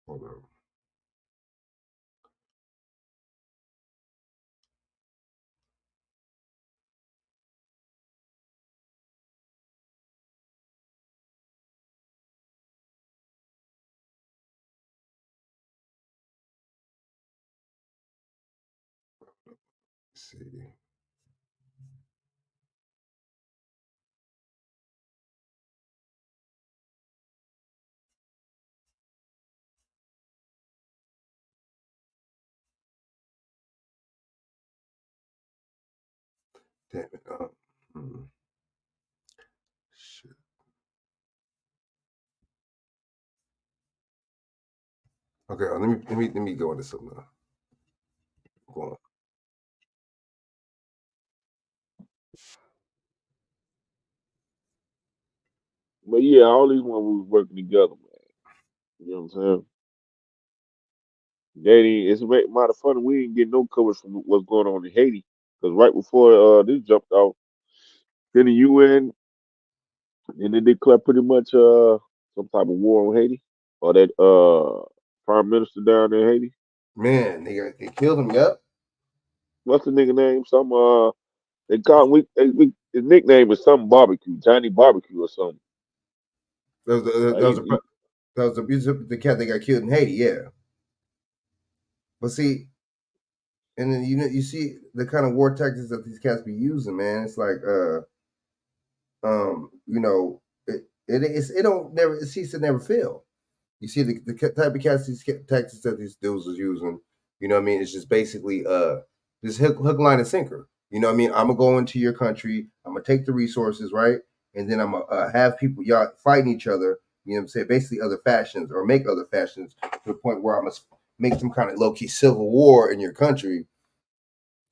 Hold on. Let's see. Damn it. Shit. Okay, let me go into something now. Go on. But yeah, all these ones was working together, man. You know what I'm saying? Haiti, it's matter of fun. We didn't get no coverage from what's going on in Haiti because right before this jumped off, then the UN, and they declared pretty much some type of war on Haiti or that prime minister down there in Haiti. Man, they killed him. Yep. What's the nigga name? Some they call his nickname is something barbecue, Johnny Barbecue or something. That was the cat that got killed in Haiti. Yeah. But see, and then you see the kind of war tactics that these cats be using, man. It's like it don't never it ceases to never fail. You see the type of cats these tactics that these dudes is using. You know what I mean? It's just basically this hook, line, and sinker. You know what I mean? I'm gonna go into your country. I'm gonna take the resources, right? And then I'm gonna have people y'all fighting each other. You know what I'm saying? Basically, other factions or make other factions to the point where I'm gonna make some kind of low key civil war in your country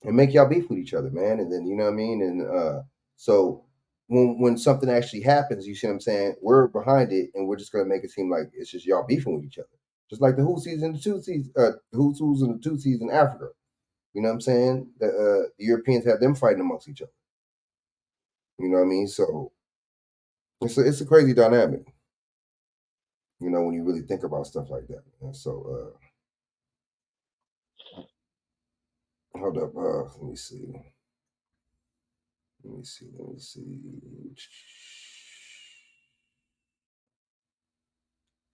and make y'all beef with each other, man. And then you know what I mean. And so when something actually happens, you see what I'm saying? We're behind it, and we're just gonna make it seem like it's just y'all beefing with each other, just like the Hutus and the Tutsis, Hutus and the Tutsis in Africa. You know what I'm saying? The Europeans had them fighting amongst each other. You know what I mean? So it's a crazy dynamic. You know, when you really think about stuff like that. And so hold up, let me see. Let me see.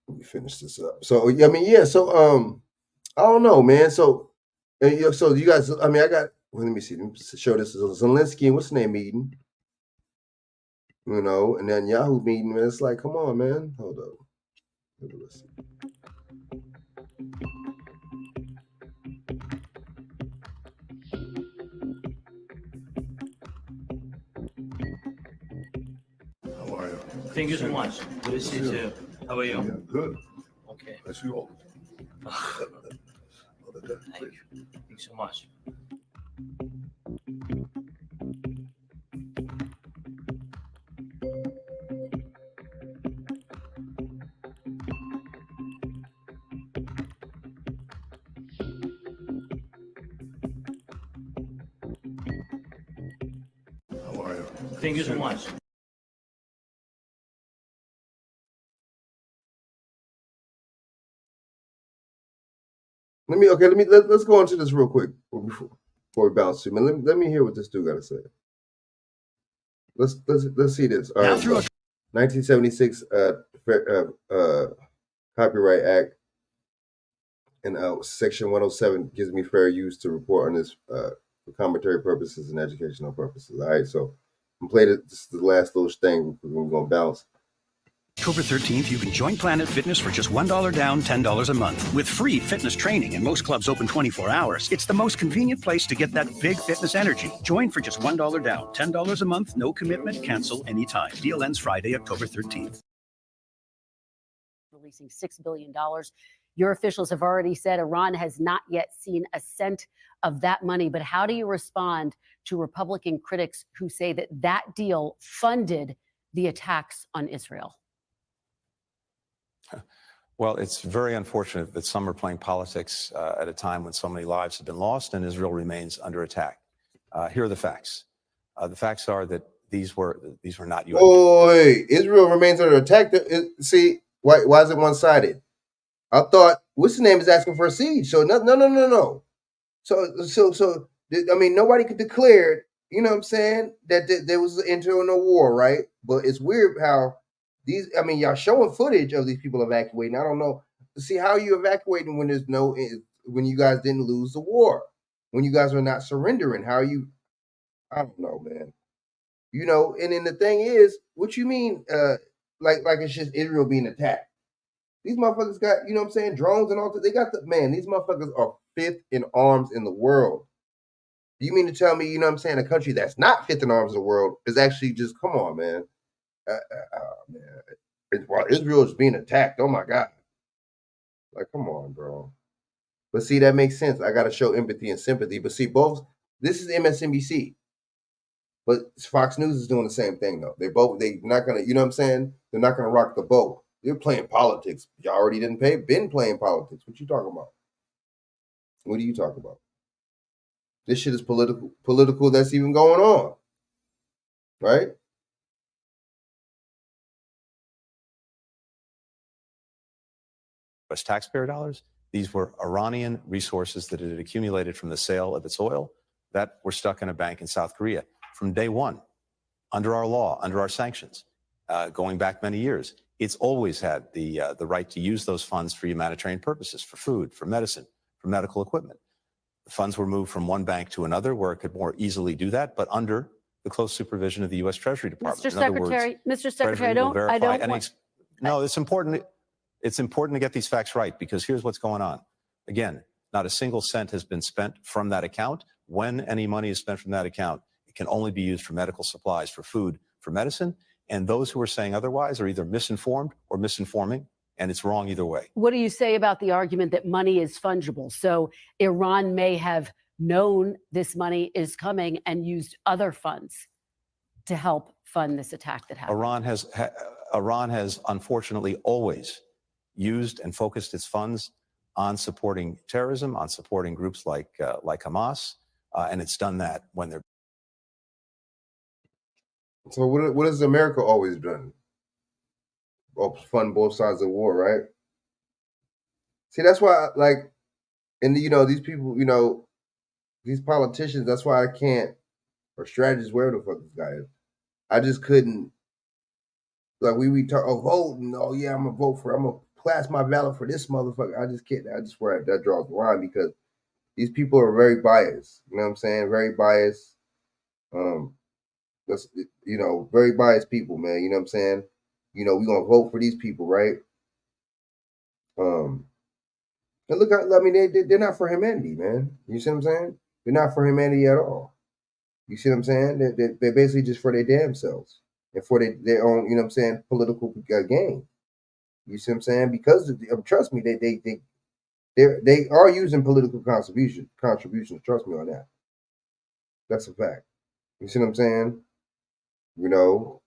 Let me finish this up. So I mean, yeah. So I don't know, man. So so you guys. I mean, I got. Well, let me see. Let me show this. Zelensky and what's the name meeting? You know, and then Yahoo meeting. Man, it's like, come on, man. Hold up. Let's see. How are you? Thank you so much. Good to see you too. How are you? Yeah, good. Okay. That's you all. Thank you. Thank you so much. How are you? Thank you so much. Let's go into this real quick before we bounce to. Man, let me hear what this dude got to say. Let's see this. 1976 Copyright Act And Section 107 gives me fair use to report on this for commentary purposes and educational purposes. All right, so I'm playing it. This is the last little thing. We're going to bounce. October 13th, you can join Planet Fitness for just $1 down, $10 a month. With free fitness training and most clubs open 24 hours, it's the most convenient place to get that big fitness energy. Join for just $1 down, $10 a month, no commitment, cancel anytime. Deal ends Friday, October 13th. Releasing $6 billion. Your officials have already said Iran has not yet seen a cent of that money. But how do you respond to Republican critics who say that that deal funded the attacks on Israel? Well, it's very unfortunate that some are playing politics at a time when so many lives have been lost and Israel remains under attack. Here are the facts. The facts are that these were not U.S. Boy, Israel remains under attack. See, why is it one-sided? I thought what's the name is asking for a siege. So no. So I mean, nobody could declare, you know what I'm saying, that there was an internal war, right? But it's weird how these, I mean, y'all showing footage of these people evacuating. I don't know. See, how are you evacuating when there's no, when you guys didn't lose the war, when you guys are not surrendering? How are you? I don't know, man. You know, and then the thing is, what you mean, like it's just Israel being attacked? These motherfuckers got, you know what I'm saying, drones and all that. They got the, man, these motherfuckers are fifth in arms in the world. You mean to tell me, you know what I'm saying, a country that's not fifth in arms in the world is actually just, come on, man. Man. While Israel is being attacked, oh my God. Like, come on, bro. But see, that makes sense. I got to show empathy and sympathy. But see, both, this is MSNBC. But Fox News is doing the same thing, though. They're not going to, you know what I'm saying? They're not going to rock the boat. They're playing politics. Y'all already been playing politics. What you talking about? What are you talking about? This shit is political that's even going on. Right? U.S. taxpayer dollars. These were Iranian resources that had accumulated from the sale of its oil that were stuck in a bank in South Korea from day one, under our law, under our sanctions, going back many years. It's always had the right to use those funds for humanitarian purposes, for food, for medicine, for medical equipment. The funds were moved from one bank to another where it could more easily do that, but under the close supervision of the U.S. Treasury Department. Mr. Secretary, No, it's important. It's important to get these facts right, because here's what's going on. Again, not a single cent has been spent from that account. When any money is spent from that account, it can only be used for medical supplies, for food, for medicine. And those who are saying otherwise are either misinformed or misinforming, and it's wrong either way. What do you say about the argument that money is fungible? So Iran may have known this money is coming and used other funds to help fund this attack that happened. Iran has unfortunately always used and focused its funds on supporting terrorism, on supporting groups like Hamas, and it's done that when they're. So what has America always done? Fund both sides of the war, right? See, that's why, like, and you know, these people, you know, these politicians, that's why I can't, or strategists, wherever the fuck this guy is, I just couldn't, like, we talk, vote, and oh yeah, I'm gonna vote for, I'm gonna pledge my ballot for this motherfucker. I just can't, I just swear that draws the line, because these people are very biased. You know what I'm saying? Very biased. That's, you know, very biased people, man. You know what I'm saying? You know, we're gonna vote for these people, right? And look, I mean, they're not for humanity, man. You see what I'm saying? They're not for humanity at all. You see what I'm saying? They're basically just for their damn selves and for their own, you know what I'm saying, political gain. You see what I'm saying? Because trust me, they are using political contributions. Trust me on that. That's a fact. You see what I'm saying? You know,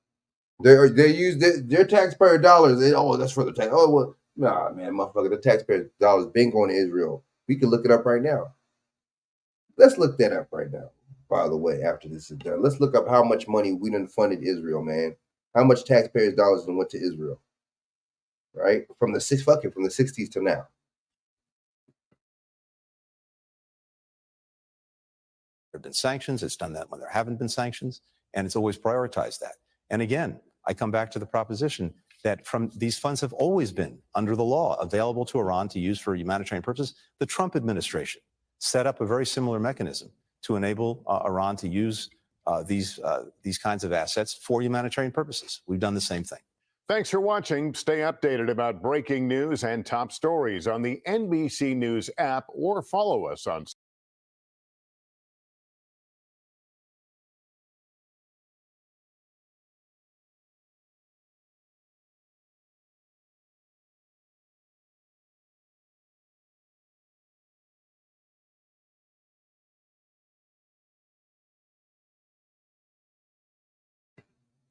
they use their taxpayer dollars. That's for the tax. Oh well, nah, man, motherfucker, the taxpayer dollars been going to Israel. We can look it up right now. Let's look that up right now. By the way, after this is done, let's look up how much money we done funded Israel, man. How much taxpayers' dollars done went to Israel, right? From the 60s to now. There have been sanctions. It's done that when there haven't been sanctions, and it's always prioritized that. And again, I come back to the proposition: that from these funds have always been, under the law, available to Iran to use for humanitarian purposes. The Trump administration set up a very similar mechanism to enable Iran to use these kinds of assets for humanitarian purposes. We've done the same thing. Thanks for watching. Stay updated about breaking news and top stories on the NBC News app or follow us on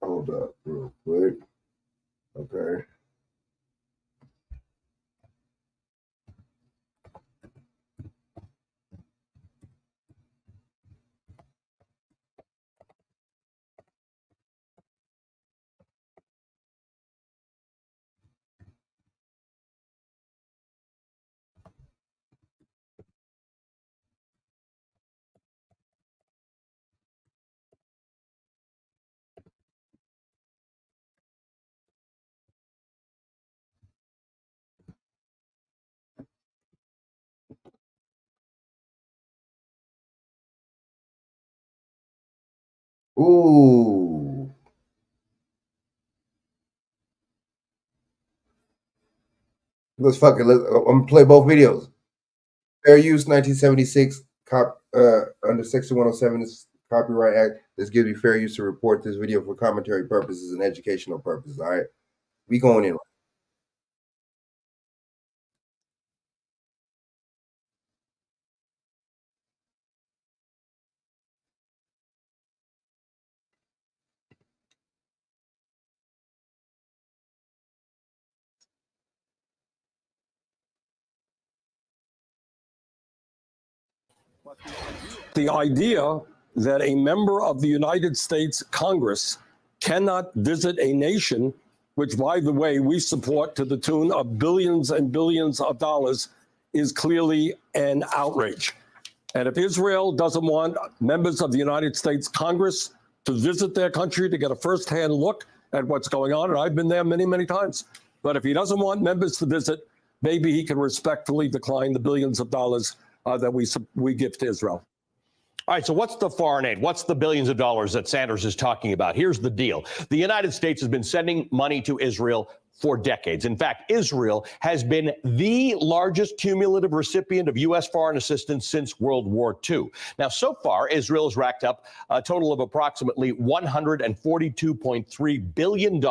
Hold up real quick. Okay. Ooh. Let's fuck it. I'm gonna play both videos. Fair use 1976 under Section 107 is Copyright Act. This gives me fair use to report this video for commentary purposes and educational purposes. All right, we going in. The idea that a member of the United States Congress cannot visit a nation, which, by the way, we support to the tune of billions and billions of dollars, is clearly an outrage. And if Israel doesn't want members of the United States Congress to visit their country to get a firsthand look at what's going on, and I've been there many, many times, but if he doesn't want members to visit, maybe he can respectfully decline the billions of dollars that we give to Israel. All right, so what's the foreign aid? What's the billions of dollars that Sanders is talking about? Here's the deal. The United States has been sending money to Israel for decades. In fact, Israel has been the largest cumulative recipient of U.S. foreign assistance since World War II. Now, so far, Israel has racked up a total of approximately $142.3 billion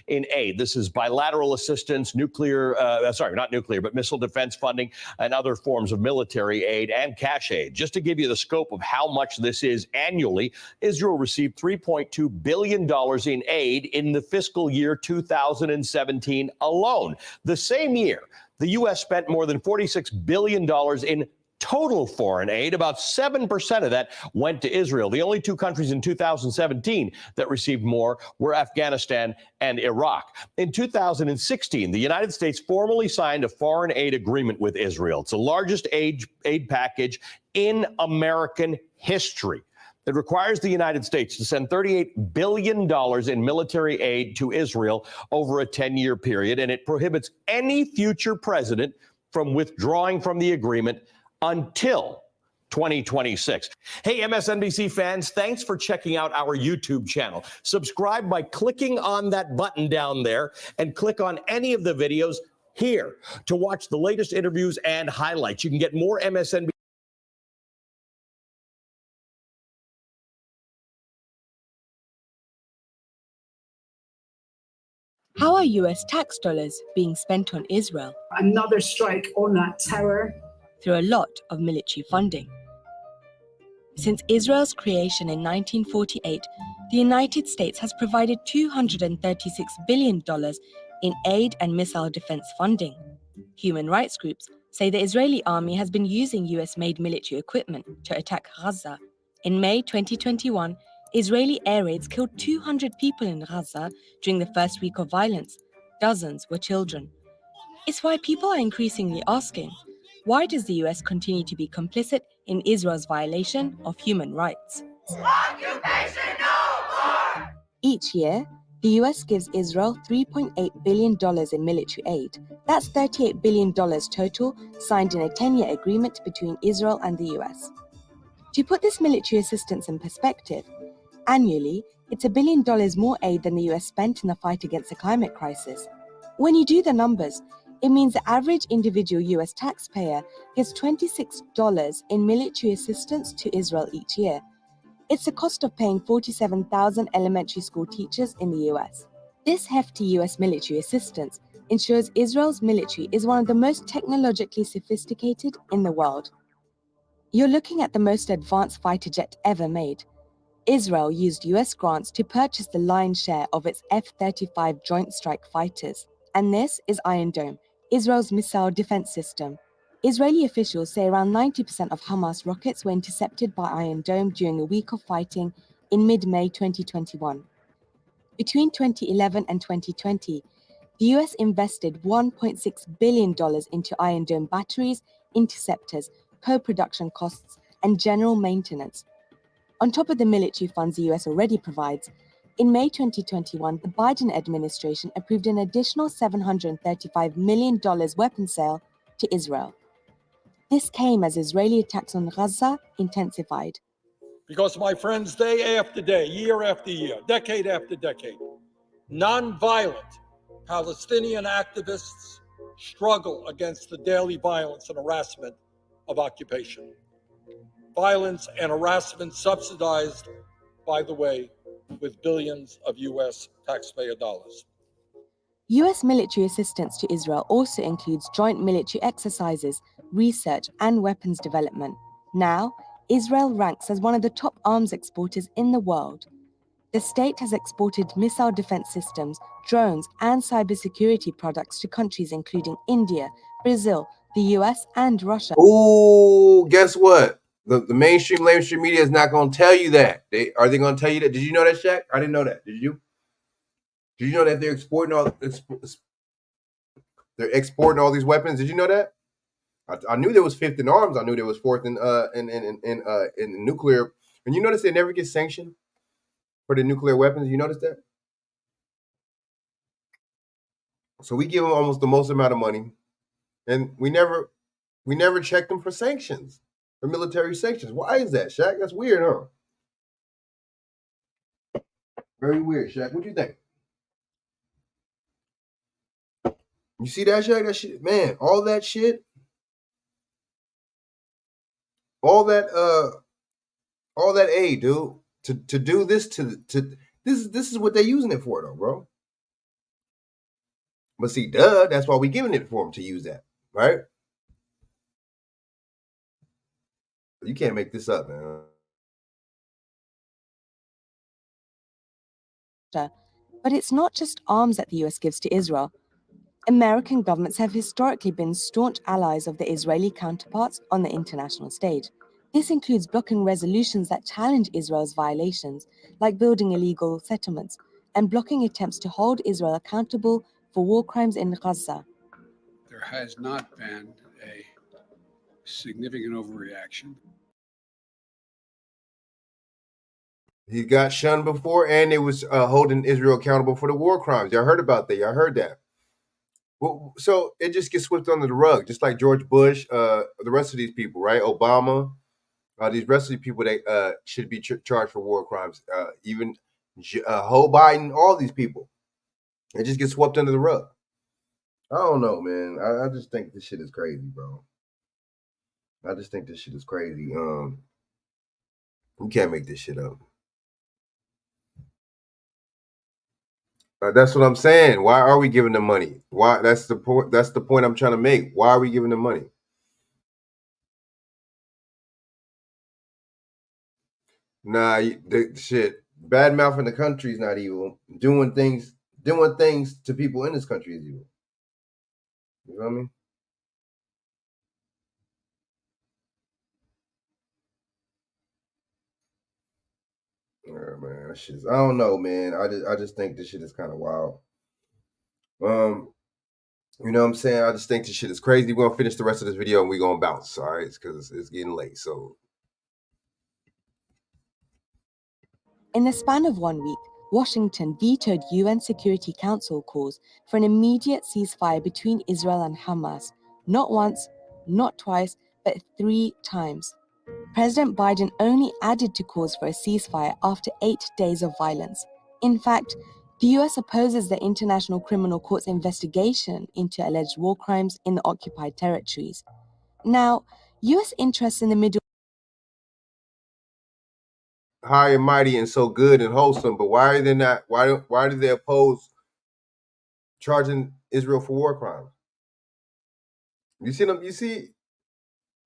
in aid. This is bilateral assistance, missile defense funding, and other forms of military aid and cash aid. Just to give you the scope of how much this is annually, Israel received $3.2 billion in aid in the fiscal year 2017 alone. The same year, the U.S. spent more than $46 billion in total foreign aid. About 7% of that went to Israel. The only two countries in 2017 that received more were Afghanistan and Iraq. In 2016, the United States formally signed a foreign aid agreement with Israel. It's the largest aid package in American history. It requires the United States to send $38 billion in military aid to Israel over a 10-year period, and it prohibits any future president from withdrawing from the agreement until 2026. Hey, MSNBC fans, thanks for checking out our YouTube channel. Subscribe by clicking on that button down there and click on any of the videos here to watch the latest interviews and highlights. You can get more MSNBC. How are US tax dollars being spent on Israel? Another strike on that terror. Through a lot of military funding. Since Israel's creation in 1948, the United States has provided $236 billion in aid and missile defense funding. Human rights groups say the Israeli army has been using US-made military equipment to attack Gaza. In May 2021, Israeli air raids killed 200 people in Gaza during the first week of violence. Dozens were children. It's why people are increasingly asking, why does the US continue to be complicit in Israel's violation of human rights? Occupation no more! Each year, The US gives Israel $3.8 billion in military aid. That's $38 billion total, signed in a 10-year agreement between Israel and the US. To put this military assistance in perspective, annually, it's $1 billion more aid than the US spent in the fight against the climate crisis. When you do the numbers, it means the average individual US taxpayer gives $26 in military assistance to Israel each year. It's the cost of paying 47,000 elementary school teachers in the US. This hefty US military assistance ensures Israel's military is one of the most technologically sophisticated in the world. You're looking at the most advanced fighter jet ever made. Israel used US grants to purchase the lion's share of its F-35 Joint Strike Fighters. And this is Iron Dome, Israel's missile defense system. Israeli officials say around 90% of Hamas rockets were intercepted by Iron Dome during a week of fighting in mid-May 2021. Between 2011 and 2020, the US invested $1.6 billion into Iron Dome batteries, interceptors, co-production costs, and general maintenance. On top of the military funds the US already provides, in May 2021, the Biden administration approved an additional $735 million weapons sale to Israel. This came as Israeli attacks on Gaza intensified. Because, my friends, day after day, year after year, decade after decade, nonviolent Palestinian activists struggle against the daily violence and harassment of occupation. Violence and harassment subsidized, by the way, with billions of US taxpayer dollars. US military assistance to Israel also includes joint military exercises, research, and weapons development. Now, Israel ranks as one of the top arms exporters in the world. The state has exported missile defense systems, drones, and cybersecurity products to countries including India, Brazil, the US, and Russia. Ooh, guess what? The mainstream media is not going to tell you that. Are they going to tell you that? Did you know that, Shaq? I didn't know that. Did you? Did you know that they're exporting all these weapons? Did you know that? I knew there was fifth in arms. I knew there was fourth in nuclear. And you notice they never get sanctioned for the nuclear weapons. You notice that? So we give them almost the most amount of money, and we never check them for sanctions, for military sanctions. Why is that, Shaq? That's weird, huh? Very weird, Shaq. What do you think? You see that, Shaq? That shit, man. All that shit. All that aid, dude. To do this this is what they're using it for, though, bro. But see, that's why we're giving it for them to use that, right? You can't make this up, man. But it's not just arms that the US gives to Israel. American governments have historically been staunch allies of the Israeli counterparts on the international stage. This includes blocking resolutions that challenge Israel's violations, like building illegal settlements, and blocking attempts to hold Israel accountable for war crimes in Gaza. There has not been a significant overreaction. He got shunned before, and it was holding Israel accountable for the war crimes. Y'all heard about that. Y'all heard that. Well, so it just gets swept under the rug, just like George Bush, the rest of these people, right? Obama, these rest of these people, they should be charged for war crimes. Even Joe Biden, all these people. It just gets swept under the rug. I don't know, man. I just think this shit is crazy, bro. I just think this shit is crazy. You can't make this shit up. That's what I'm saying. Why are we giving them money? Why? That's the point. That's the point I'm trying to make. Why are we giving them money? Nah, the shit. Bad mouthing the country is not evil. Doing things to people in this country is evil. You know what I mean? Yeah, man, that shit's, I don't know, man. I just think this shit is kind of wild. You know what I'm saying? I just think this shit is crazy. We're gonna finish the rest of this video and we're gonna bounce, all right? Because it's getting late. So in the span of 1 week, Washington vetoed UN Security Council calls for an immediate ceasefire between Israel and Hamas, not once, not twice, but 3 times. President Biden only added to calls for a ceasefire after 8 days of violence. In fact, the US opposes the International Criminal Court's investigation into alleged war crimes in the occupied territories. Now, US interests in the Middle high and mighty and so good and wholesome, but why are they not? Why do they oppose charging Israel for war crimes? You see them? You see,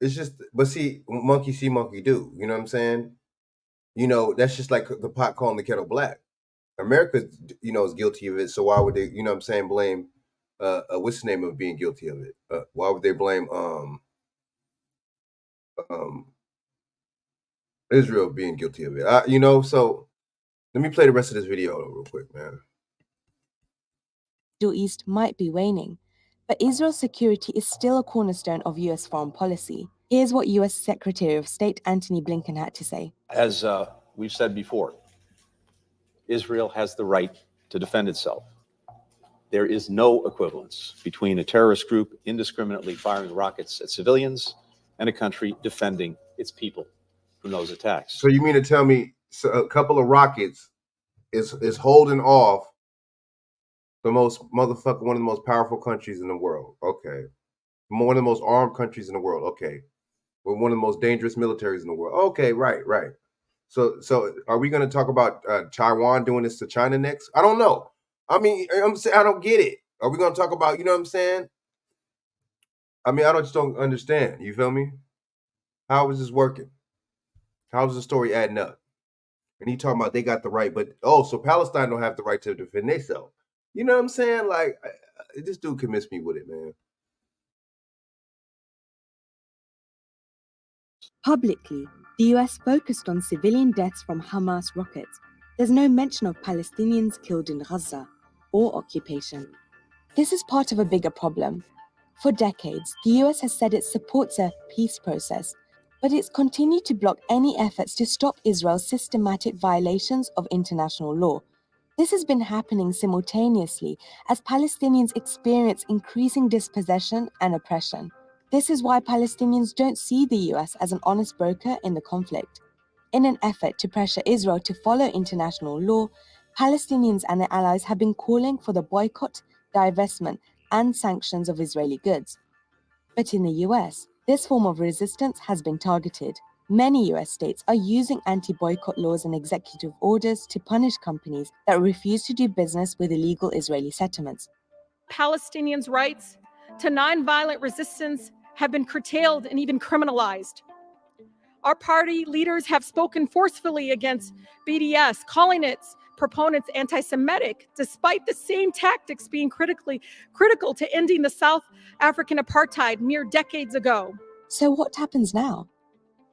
it's just. But see, monkey see, monkey do. You know what I'm saying? You know, that's just like the pot calling the kettle black. America, you know, is guilty of it. So why would they? You know what I'm saying? Blame. What's the name of being guilty of it? Why would they blame um Israel being guilty of it? You know, so let me play the rest of this video real quick, man. Middle East might be waning, but Israel's security is still a cornerstone of US foreign policy. Here's what US Secretary of State Antony Blinken had to say. As we've said before, Israel has the right to defend itself. There is no equivalence between a terrorist group indiscriminately firing rockets at civilians and a country defending its people from those attacks. So you mean to tell me a couple of rockets is holding off one of the most powerful countries in the world? Okay. One of the most armed countries in the world. Okay. We're one of the most dangerous militaries in the world. Okay, right. So are we going to talk about Taiwan doing this to China next? I don't know. I mean, I'm saying I don't get it. Are we going to talk about, you know what I'm saying? I mean, just don't understand. You feel me? How is this working? How is the story adding up? And he talking about they got the right, but so Palestine don't have the right to defend themselves. You know what I'm saying? Like, this dude can miss me with it, man. Publicly, the US focused on civilian deaths from Hamas rockets. There's no mention of Palestinians killed in Gaza or occupation. This is part of a bigger problem. For decades, the US has said it supports a peace process, but it's continued to block any efforts to stop Israel's systematic violations of international law. This has been happening simultaneously as Palestinians experience increasing dispossession and oppression. This is why Palestinians don't see the US as an honest broker in the conflict. In an effort to pressure Israel to follow international law, Palestinians and their allies have been calling for the boycott, divestment, and sanctions of Israeli goods. But in the US, this form of resistance has been targeted. Many US states are using anti-boycott laws and executive orders to punish companies that refuse to do business with illegal Israeli settlements. Palestinians' rights to nonviolent resistance have been curtailed and even criminalized. Our party leaders have spoken forcefully against BDS, calling its proponents anti-Semitic, despite the same tactics being critical to ending the South African apartheid mere decades ago. So what happens now?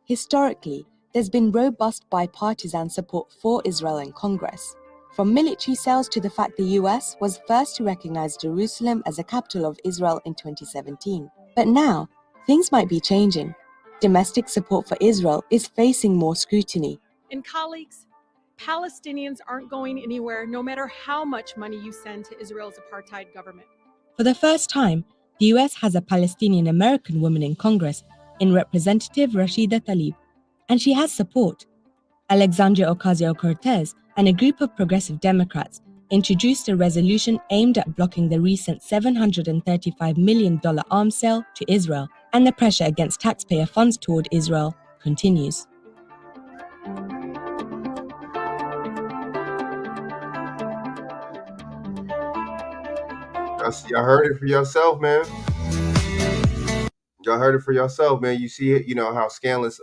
Historically, there's been robust bipartisan support for Israel in Congress. From military sales to the fact the US was first to recognize Jerusalem as a capital of Israel in 2017. But now, things might be changing. Domestic support for Israel is facing more scrutiny. And colleagues, Palestinians aren't going anywhere no matter how much money you send to Israel's apartheid government. For the first time, the US has a Palestinian American woman in Congress, in Representative Rashida Tlaib, and she has support. Alexandria Ocasio-Cortez and a group of progressive Democrats introduced a resolution aimed at blocking the recent $735 million arms sale to Israel, and the pressure against taxpayer funds toward Israel continues. Y'all heard it for yourself, man. Y'all heard it for yourself, man. You see it, you know, how scandalous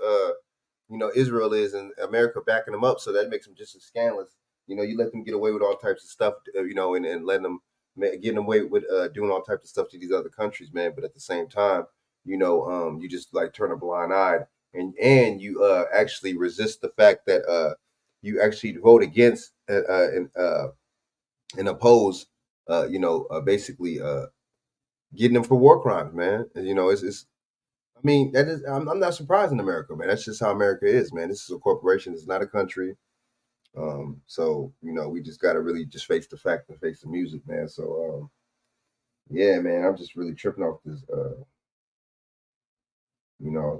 Israel is, and America backing them up, so that makes them just as scandalous. You know, you let them get away with all types of stuff, and letting them getting away with doing all types of stuff to these other countries, man. But at the same time, you just like turn a blind eye, and you actually resist the fact that you actually vote against and oppose, basically getting them for war crimes, man. And, it's I mean, that is I'm not surprised in America, man. That's just how America is, man. This is a corporation. It's not a country. So we just gotta really just face the fact and face the music, man. So yeah, man, I'm just really tripping off this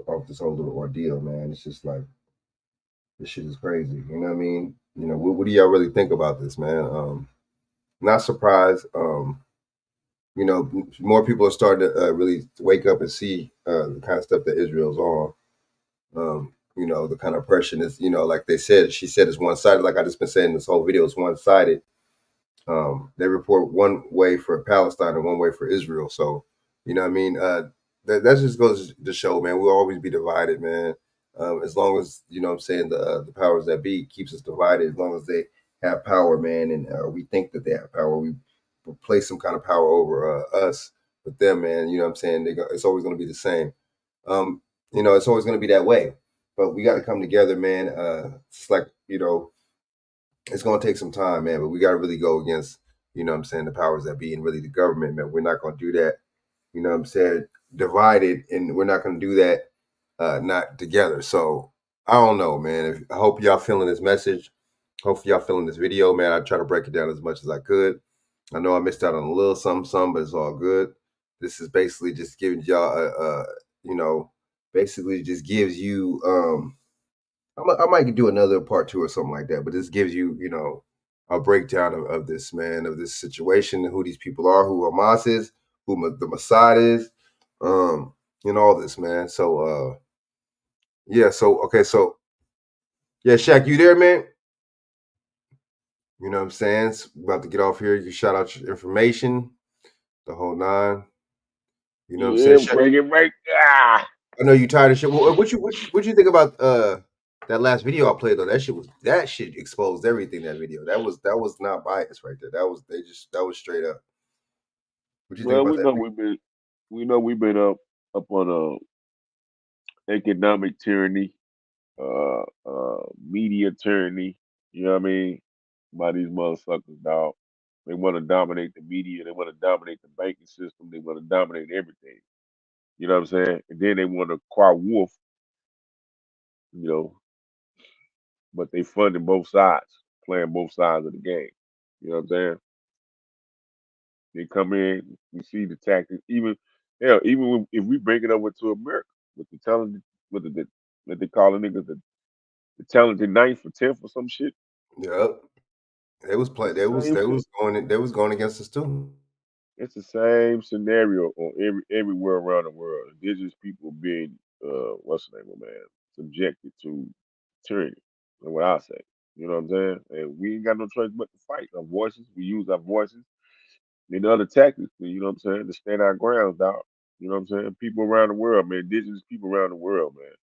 off this whole little ordeal, man. It's just like this shit is crazy. You know what I mean? What do y'all really think about this, man? Not surprised. More people are starting to really wake up and see the kind of stuff that Israel's on. The kind of oppression is, like she said, it's one sided. Like I just been saying, this whole video is one sided. They report one way for Palestine and one way for Israel. So, you know what I mean? That just goes to show, man, we'll always be divided, man. As long as, what I'm saying, the powers that be keeps us divided, as long as they have power, man, and we think that they have power, we place some kind of power over us with them, man. You know what I'm saying? It's always going to be the same. It's always going to be that way. But we got to come together, man. It's like, it's going to take some time, man, but we got to really go against, what I'm saying, the powers that be and really the government, man. We're not going to do that, what I'm saying, divided, and we're not going to do that not together. So I don't know, man. I hope y'all feeling this message. Hopefully y'all feeling this video, man. I try to break it down as much as I could. I know I missed out on a little something, but it's all good. This is basically just giving y'all basically just gives you I might do another part 2 or something like that, but this gives you, a breakdown of this, man, of this situation, who these people are, who Hamas is, who the Mossad is, and all this, man. So, yeah. So, okay. So, yeah, Shaq, you there, man? You know what I'm saying? About to get off here. You shout out your information, the whole nine. You know what I'm saying? Yeah, Shaq, bring it right. Ah. I know you tired of shit. What you think about that last video I played though? That shit exposed everything. That video. That was not biased right there. That was straight up. What you think Well, about we that know video? we've been up on economic tyranny, media tyranny. You know what I mean? By these motherfuckers, dog. They want to dominate the media. They want to dominate the banking system. They want to dominate everything. You know what I'm saying? And then they want to cry wolf. You know, but they funding both sides, playing both sides of the game. You know what I'm saying? They come in, you see the tactics. Even hell, if we bring it over to America with the talented, with the what they call the niggas the talented ninth or tenth or some shit. Yep. They was It's playing. the same shit. They was going against us too. It's the same scenario on everywhere around the world. Indigenous people being what's the name of man subjected to tyranny. That's what I say. You know what I'm saying? And we ain't got no choice but to fight. Our voices, we use our voices. And the other tactics, you know what I'm saying, to stand our grounds, dog. You know what I'm saying? People around the world, man, indigenous people around the world, man.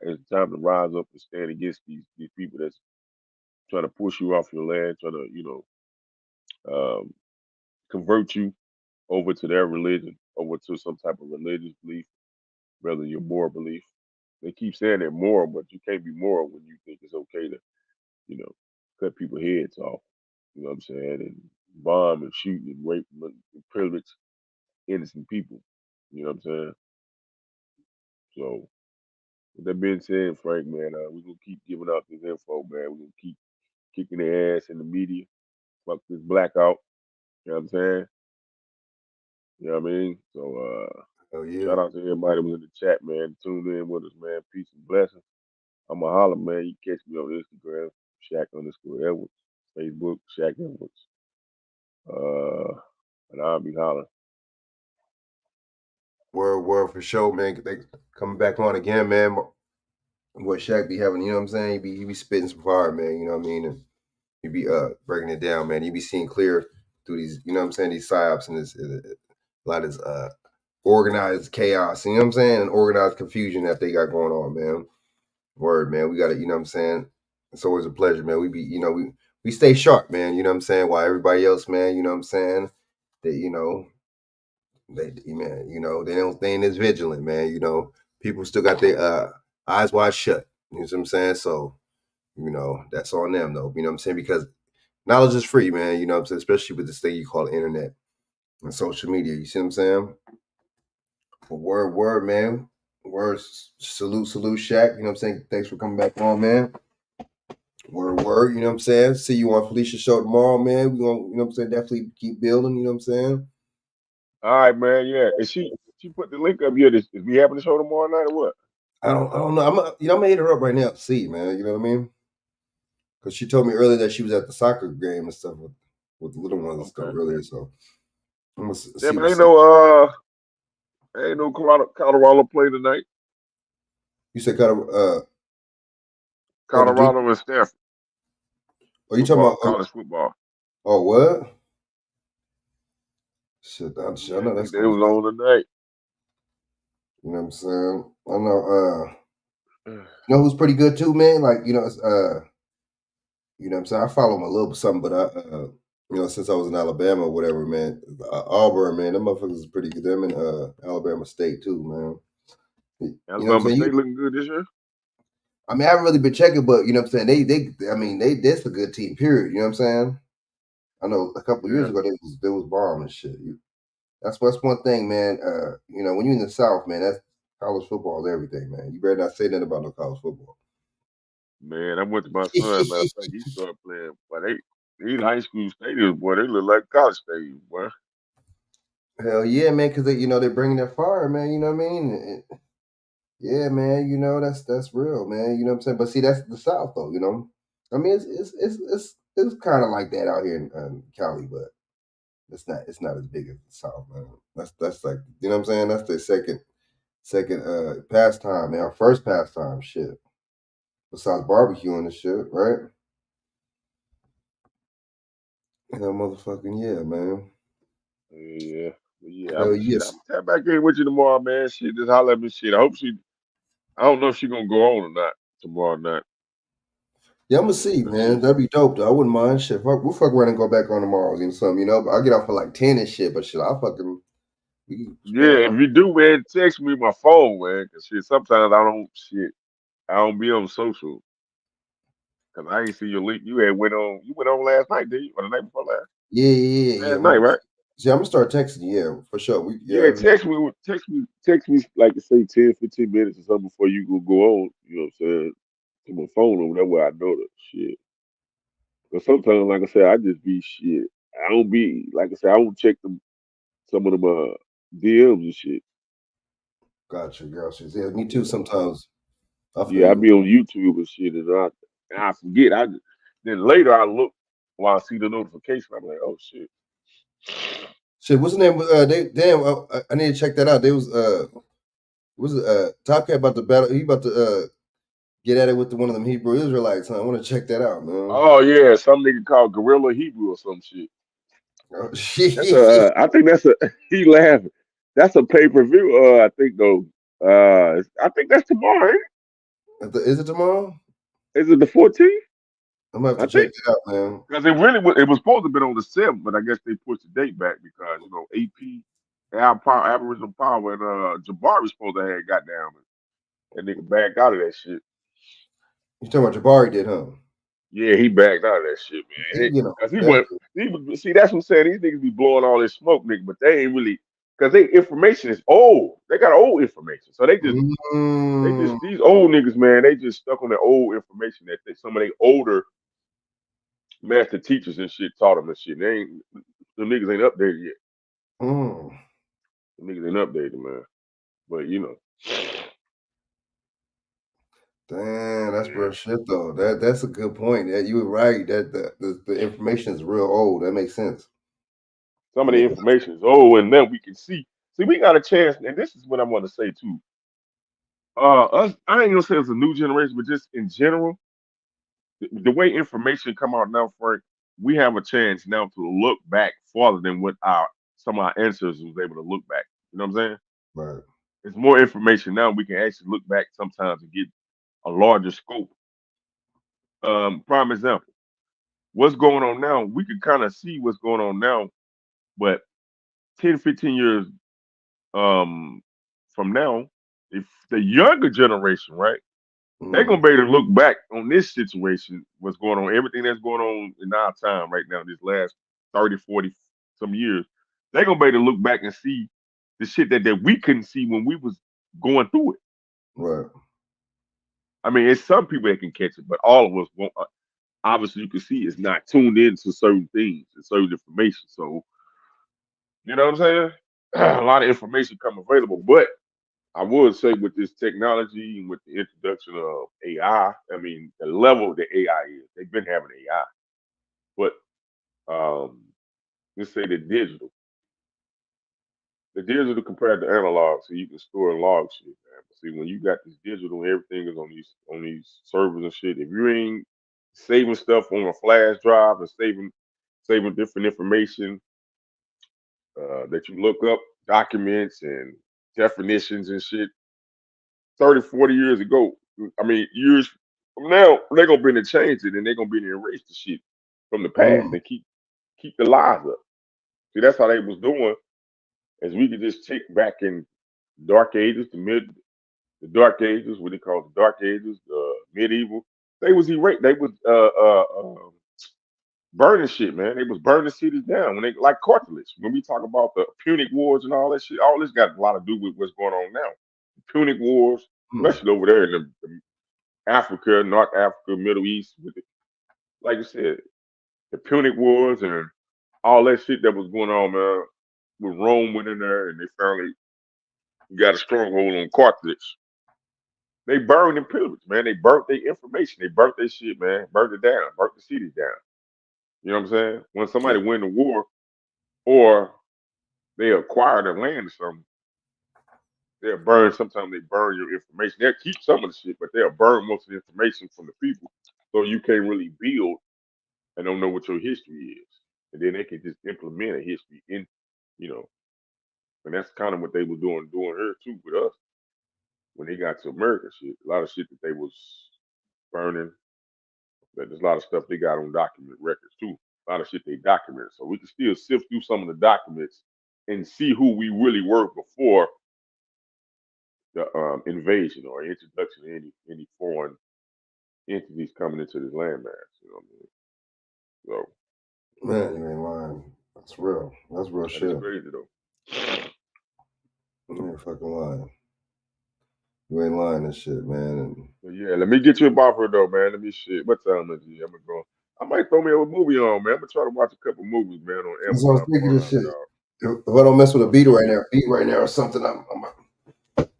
It's time to rise up and stand against these people that's trying to push you off your land, trying to, convert you over to their religion, over to some type of religious belief, rather your moral belief. They keep saying they're moral, but you can't be moral when you think it's okay to, you know, cut people's heads off. You know what I'm saying? And bomb and shoot and rape and pillage innocent people. You know what I'm saying? So with that being said, Frank, man, we're gonna keep giving out this info, man. We're gonna keep kicking their ass in the media. Fuck this blackout. You know what I'm saying? You know what I mean? So Oh yeah. shout out to everybody that was in the chat, man. Tuned in with us, man. Peace and blessings. I'm a holler, man. You can catch me on Instagram, Shaq_Edwards. Facebook, Shaq Edwards. And I'll be hollering. Word for sure, man. They coming back on again, man. What Shaq be having, you know what I'm saying? He be spitting some fire, man. You know what I mean? And he be breaking it down, man. He be seeing clear through these, you know what I'm saying? These psyops and this a lot of this organized chaos. You know what I'm saying? And organized confusion that they got going on, man. Word, man. We got to, you know what I'm saying? It's always a pleasure, man. We stay sharp, man. You know what I'm saying? While everybody else, man, you know what I'm saying? They, man, they ain't as vigilant, man. People still got their eyes wide shut. You know what I'm saying? So, that's on them though. You know what I'm saying? Because knowledge is free, man. You know what I'm saying? Especially with this thing you call the internet and social media. You see what I'm saying? But word, man. Word, salute, Shaq. You know what I'm saying? Thanks for coming back on, man. Word, you know what I'm saying? See you on Felicia's show tomorrow, man. We gonna, you know what I'm saying, definitely keep building, you know what I'm saying? All right, man. Yeah, and she put the link up here. Is we having the show tomorrow night or what? I don't know. I'm gonna hit her up right now to see, man. You know what I mean? Because she told me earlier that she was at the soccer game and stuff with the little ones and stuff Okay. earlier. So I'm gonna Yeah, see but what's up. ain't no Colorado play tonight. You said Colorado, the game. Colorado and Stanford Are you talking football, about? college football. Oh, what? Shit, I Yeah, know I that's think they gonna be was lit. on tonight. You know what I'm saying? I know. You know who's pretty good too, man? Like you know what I'm saying? I follow him a little something, but you know, since I was in Alabama or whatever, man, Auburn, man, them motherfuckers is pretty good. Them in Alabama State too, man. You know what I'm Alabama saying? State looking good this year. I mean, I haven't really been checking, but you know what I'm saying? I mean, that's a good team, period. You know what I'm saying? I know a couple of years Yeah, ago they was bomb and shit. That's one thing, man. You know, when you're in the South, man, that's college football is everything, man. You better not say nothing about no college football. man. I went to my son. Matter of fact, he started playing. But these high school stadiums, boy, they look like college stadiums, boy. Hell yeah, man, because you know they're bringing that fire, man. You know what I mean? Yeah, man. You know that's real, man. You know what I'm saying? But see, that's the South, though. You know, I mean, it's kind of like that out here in Cali, but it's not as big as the South, man. That's like you know what I'm saying? That's their second pastime, man. Our first pastime, shit. Besides barbecuing and shit, right? Hell, motherfucking yeah, man. Yeah, yeah. Hell Shit, yes. I'm tap back in with you tomorrow, man. Shit, just holler at me. Shit, I hope she. I don't know if she gonna go on or not tomorrow night. Yeah, I'm gonna see, But man. she, That'd be dope, though. I wouldn't mind shit. We'll fuck around and go back on tomorrow and something, you know. But I get off at like 10 and shit, but shit, I'll fucking we can spend a yeah, couple. if you do, man, text me my phone, man. Cause shit, sometimes I don't be on social. Cause I ain't see your link. You went on last night, did you? Or the night before last? Yeah. Last night, right? See, I'm gonna start texting you, yeah, for sure. Yeah, text me like say 10, 15 minutes or something before you go on, you know what I'm saying, to my phone over that way I know the shit. But sometimes, like I said, I just be shit. I don't be like I said, I don't check some of them DMs and shit. Gotcha. Yeah, me too. Yeah. Sometimes I feel Yeah, I you. be on YouTube and shit and I forget. Then later I look while I see the notification, I'm like, oh shit. Shit, what's the name? They damn. I need to check that out. They was Top Cat about to battle. He about to get at it with one of them Hebrew Israelites. Huh? I want to check that out, man. Oh yeah, some nigga called Gorilla Hebrew or some shit. Oh, That's shit. a. I think that's a. He laughing. That's a pay per view. I think though. I think that's tomorrow. Ain't Is it tomorrow? it? Is it the 14th? I'm gonna have I to check think that out, man. because it was supposed to be on the 7th, but I guess they pushed the date back because AP, Aboriginal Power, and Jabari supposed to have got down. That nigga backed out of that shit. You talking about Jabari did, huh? Yeah, he backed out of that shit, He man. get on Cause he that. went. See, that's what I'm saying. These niggas be blowing all this smoke, nigga, but they ain't really. Cause they information is old. They got old information, so Mm, these old niggas, man. They just stuck on the old information that some of the older master teachers and shit taught them and shit. The niggas ain't updated yet. mm. The niggas ain't updated, man. But Damn, that's yeah. real shit though. That's a good point. That you were right. That the information is real old. That makes sense. Some That of the make information is old, and then we can see. See, we got a chance, and this is what I want to say too. Us, I ain't gonna say it's a new generation, but just in general, the way information come out now, Frank, we have a chance now to look back farther than what some of our ancestors was able to look back. You know what I'm saying? right. There's more information now. We can actually look back sometimes and get a larger scope. Prime example, what's going on now? We can kind of see what's going on now, but 10, 15 years um, from now, if the younger generation, right? They're Mm, gonna be able to look back on this situation, what's going on, everything that's going on in our time right now, this last 30, 40 some years. They're gonna be able to look back and see the shit that we couldn't see when we was going through it. right. I mean, it's some people that can catch it, but all of us won't. obviously you can see it's not tuned into certain things and certain information. So you know what I'm saying? A lot of information come available, but I would say with this technology and with the introduction of AI, I mean the level that AI is, they've been having AI, but let's say the digital compared to analog, so you can store and log shit, man. But see, when you got this digital, everything is on these servers and shit. If you ain't saving stuff on a flash drive and saving different information that you look up, documents and definitions and shit, 30, 40 years ago, I mean, years from now, they're gonna be to change it and they're gonna be to erase the shit from the past and keep the lies up. See, that's how they was doing. As we could just take back in dark ages, the dark ages, what they call the dark ages, the medieval. They was They was burning shit, man. They was burning cities down when they like cartilage. When we talk about the Punic Wars and all that shit, all this got a lot to do with what's going on now. The Punic Wars, especially over there in the Africa, North Africa, Middle East, with the, like you said, the Punic Wars and all that shit that was going on, man. With Rome went in there and they finally got a stronghold on Carthage. They burned and pillaged, man. They burnt their information. They burnt their shit, man. Burnt it down. Burnt the cities down. You know what I'm saying? When somebody win the war or they acquire the land or something, they'll burn. Sometimes they burn your information. They'll keep some of the shit, but they'll burn most of the information from the people, so you can't really build and don't know what your history is. And then they can just implement a history in, you know. And that's kind of what they were doing here too with us when they got to America. Shit, a lot of shit that they was burning. But there's a lot of stuff they got on document records too. A lot of shit they documented, so we can still sift through some of the documents and see who we really were before the invasion or introduction of any foreign entities coming into this landmass. You know what I mean? So Man, you ain't lying. That's real. That's real that shit. is crazy though. You ain't fucking lying. You ain't lying and shit, man. But yeah, let me get you a buffer though, man. Let me shit. What time is it? I'm gonna go. I might throw me a movie on, man. I'm gonna try to watch a couple movies, man, on That's what I was Amazon thinking Prime, of shit. dog. If I don't mess with a beat right now or something, I'm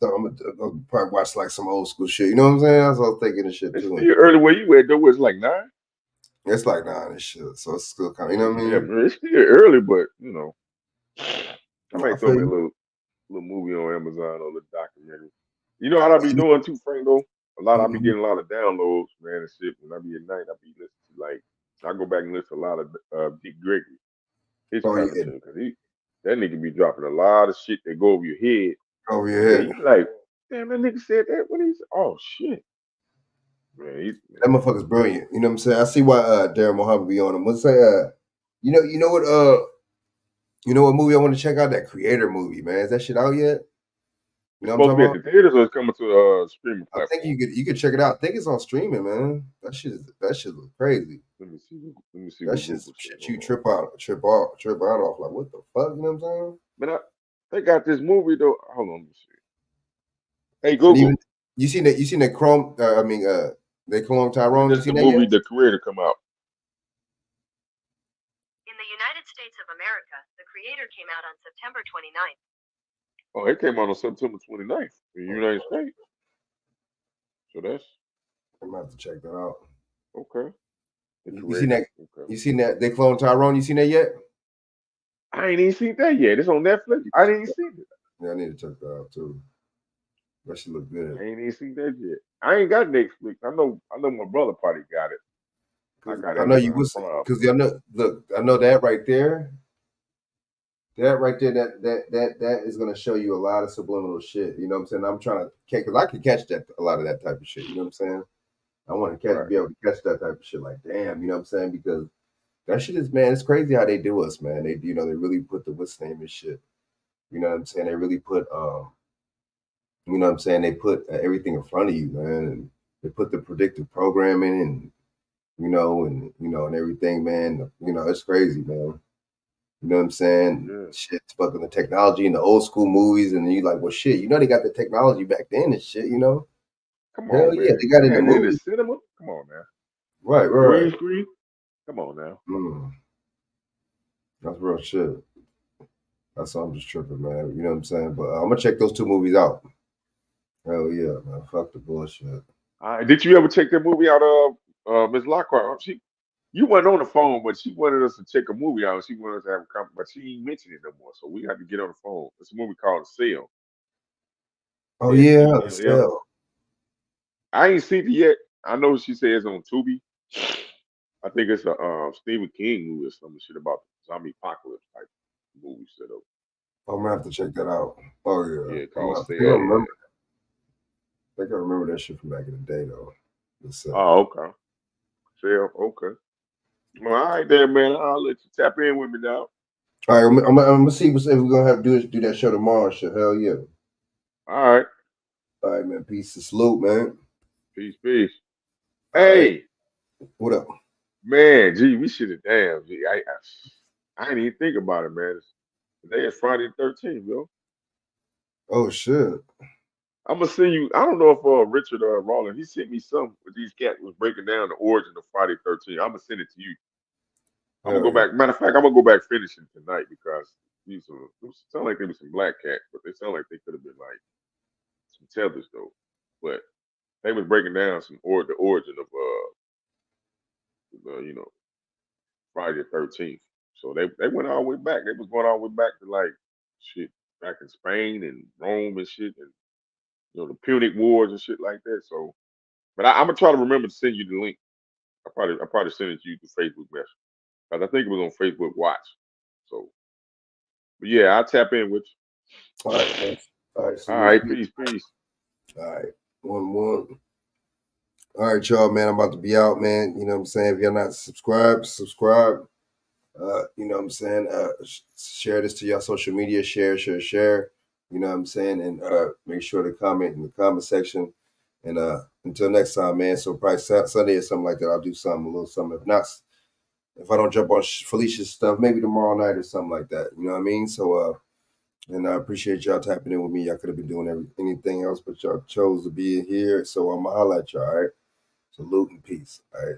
gonna probably watch like some old school shit. You know what I'm saying? That's what I was thinking of shit It's too. still early where you at though. It's like 9. It's like 9 and shit, so it's still kind of, you know what I Yeah, mean? man, it's still early, but you know, I I might throw feel me a you. little movie on Amazon or a little documentary. You know how I be doing too, Frank, though? I be getting a lot of downloads, man, and shit. When I be at night, I be listening to like, I go back and listen to a lot of Dick Gregory, his Oh yeah, commentary, because that nigga be dropping a lot of shit that go over your head. over your And then head. you like, damn, that nigga said that when he's, oh shit. Man, That motherfucker's brilliant. You know what I'm saying? I see why Darren Muhammad be on him. Let's say you know what movie I want to check out? That Creator movie, man. Is that shit out yet? You know it's what I'm supposed to be talking at about? the theaters or it's coming to streaming I think platform. you could check it out. I think it's on streaming, man. That shit look crazy. Let me see That what shit's Google said. shit you trip out off. Like what the fuck? You know what I'm saying? But they got this movie though. Hold on, let me see. Hey And even Google, you seen that Chrome? They Clone when Tyrone. You does the seen that yet? movie The Creator come out? In the United States of America, The Creator came out on September 29th. Oh, it came out on September 29th in the United States. So that's I'm gonna have to check that out. okay. The You seen Creator. that? Okay. You seen that They Clone Tyrone? You seen that yet? I ain't even seen that yet. It's on Netflix. I didn't even see it. Yeah, I need to check that out too. That should look good. I ain't even seen that yet. I ain't got Netflix. I know my brother probably got it. I got I know you Amazon was Prime. because I know that right there. That is gonna show you a lot of subliminal shit. You know what I'm saying? I'm trying to because I can catch a lot of that type of shit. You know what I'm saying? I want to be able to catch that type of shit. Like, damn, you know what I'm saying? Because that shit is, man, it's crazy how they do us, man. They they really put the what's name and shit. You know what I'm saying? They really put you know what I'm saying? They put everything in front of you, man, and they put the predictive programming and and everything, man. It's crazy, man. You know what I'm saying? Yeah. Shit's fucking the technology in the old school movies, and you like, well, shit, they got the technology back then and shit, Come Hell on, yeah, man. they got it in the And in the movies. cinema? Come on, man. Right. Green screen. Come on now. That's real shit. That's why I'm just tripping, man. You know what I'm saying? But I'm gonna check those two movies out. Hell yeah, man. Fuck the bullshit. Did you ever check that movie out? Miss Lockhart. You weren't on the phone, but she wanted us to check a movie out. She wanted us to have a conversation, but she ain't mentioned it no more. So we had to get on the phone. It's a movie called Sale. Oh yeah, SELL. still. I ain't seen it yet. I know she says on Tubi. I think it's a Stephen King movie or some shit about the zombie apocalypse type movie set up. I'm gonna have to check that out. Oh yeah. Yeah, I'm called gonna have to, Sale. I remember. I think I remember that shit from back in the day though. Oh, okay. Sale. Okay. Well, all right, there, man. I'll let you tap in with me now. All right, I'm gonna see if we're gonna have to do that show tomorrow. And shit, hell yeah. All right. All right, man. Peace and salute, man. Peace, peace. All right. Hey, what up? Man, gee, we should have damn. Gee, I didn't even think about it, man. Today is Friday the 13th, yo. Oh shit. I'm gonna send you. I don't know if Richard Rollin, he sent me some with these cats was breaking down the origin of Friday the 13th. I'm gonna send it to you. I'm gonna go back. Matter of fact, I'm gonna go back finishing tonight because these sound like they were some black cats, but they sound like they could have been like some tethers though. But they was breaking down the origin of Friday the 13th. So they went all the way back. They was going all the way back to like shit back in Spain and Rome and shit, and the Punic Wars and shit like that. So, but I'm gonna try to remember to send you the link. I probably send it to you through Facebook Messenger because I think it was on Facebook Watch. So, but yeah, I'll tap in with you. All right, man. All right, All right, peace. All right, one. All right, y'all, man. I'm about to be out, man. You know what I'm saying? If you're not subscribed, subscribe. You know what I'm saying? Share this to your social media. Share. You know what I'm saying? And make sure to comment in the comment section. And until next time, man. So probably Sunday or something like that. I'll do a little something. If not, if I don't jump on Felicia's stuff, maybe tomorrow night or something like that. You know what I mean? So and I appreciate y'all tapping in with me. Y'all could have been doing anything else, but y'all chose to be here. So I'm gonna holla at y'all. All right. Salute and peace. All right.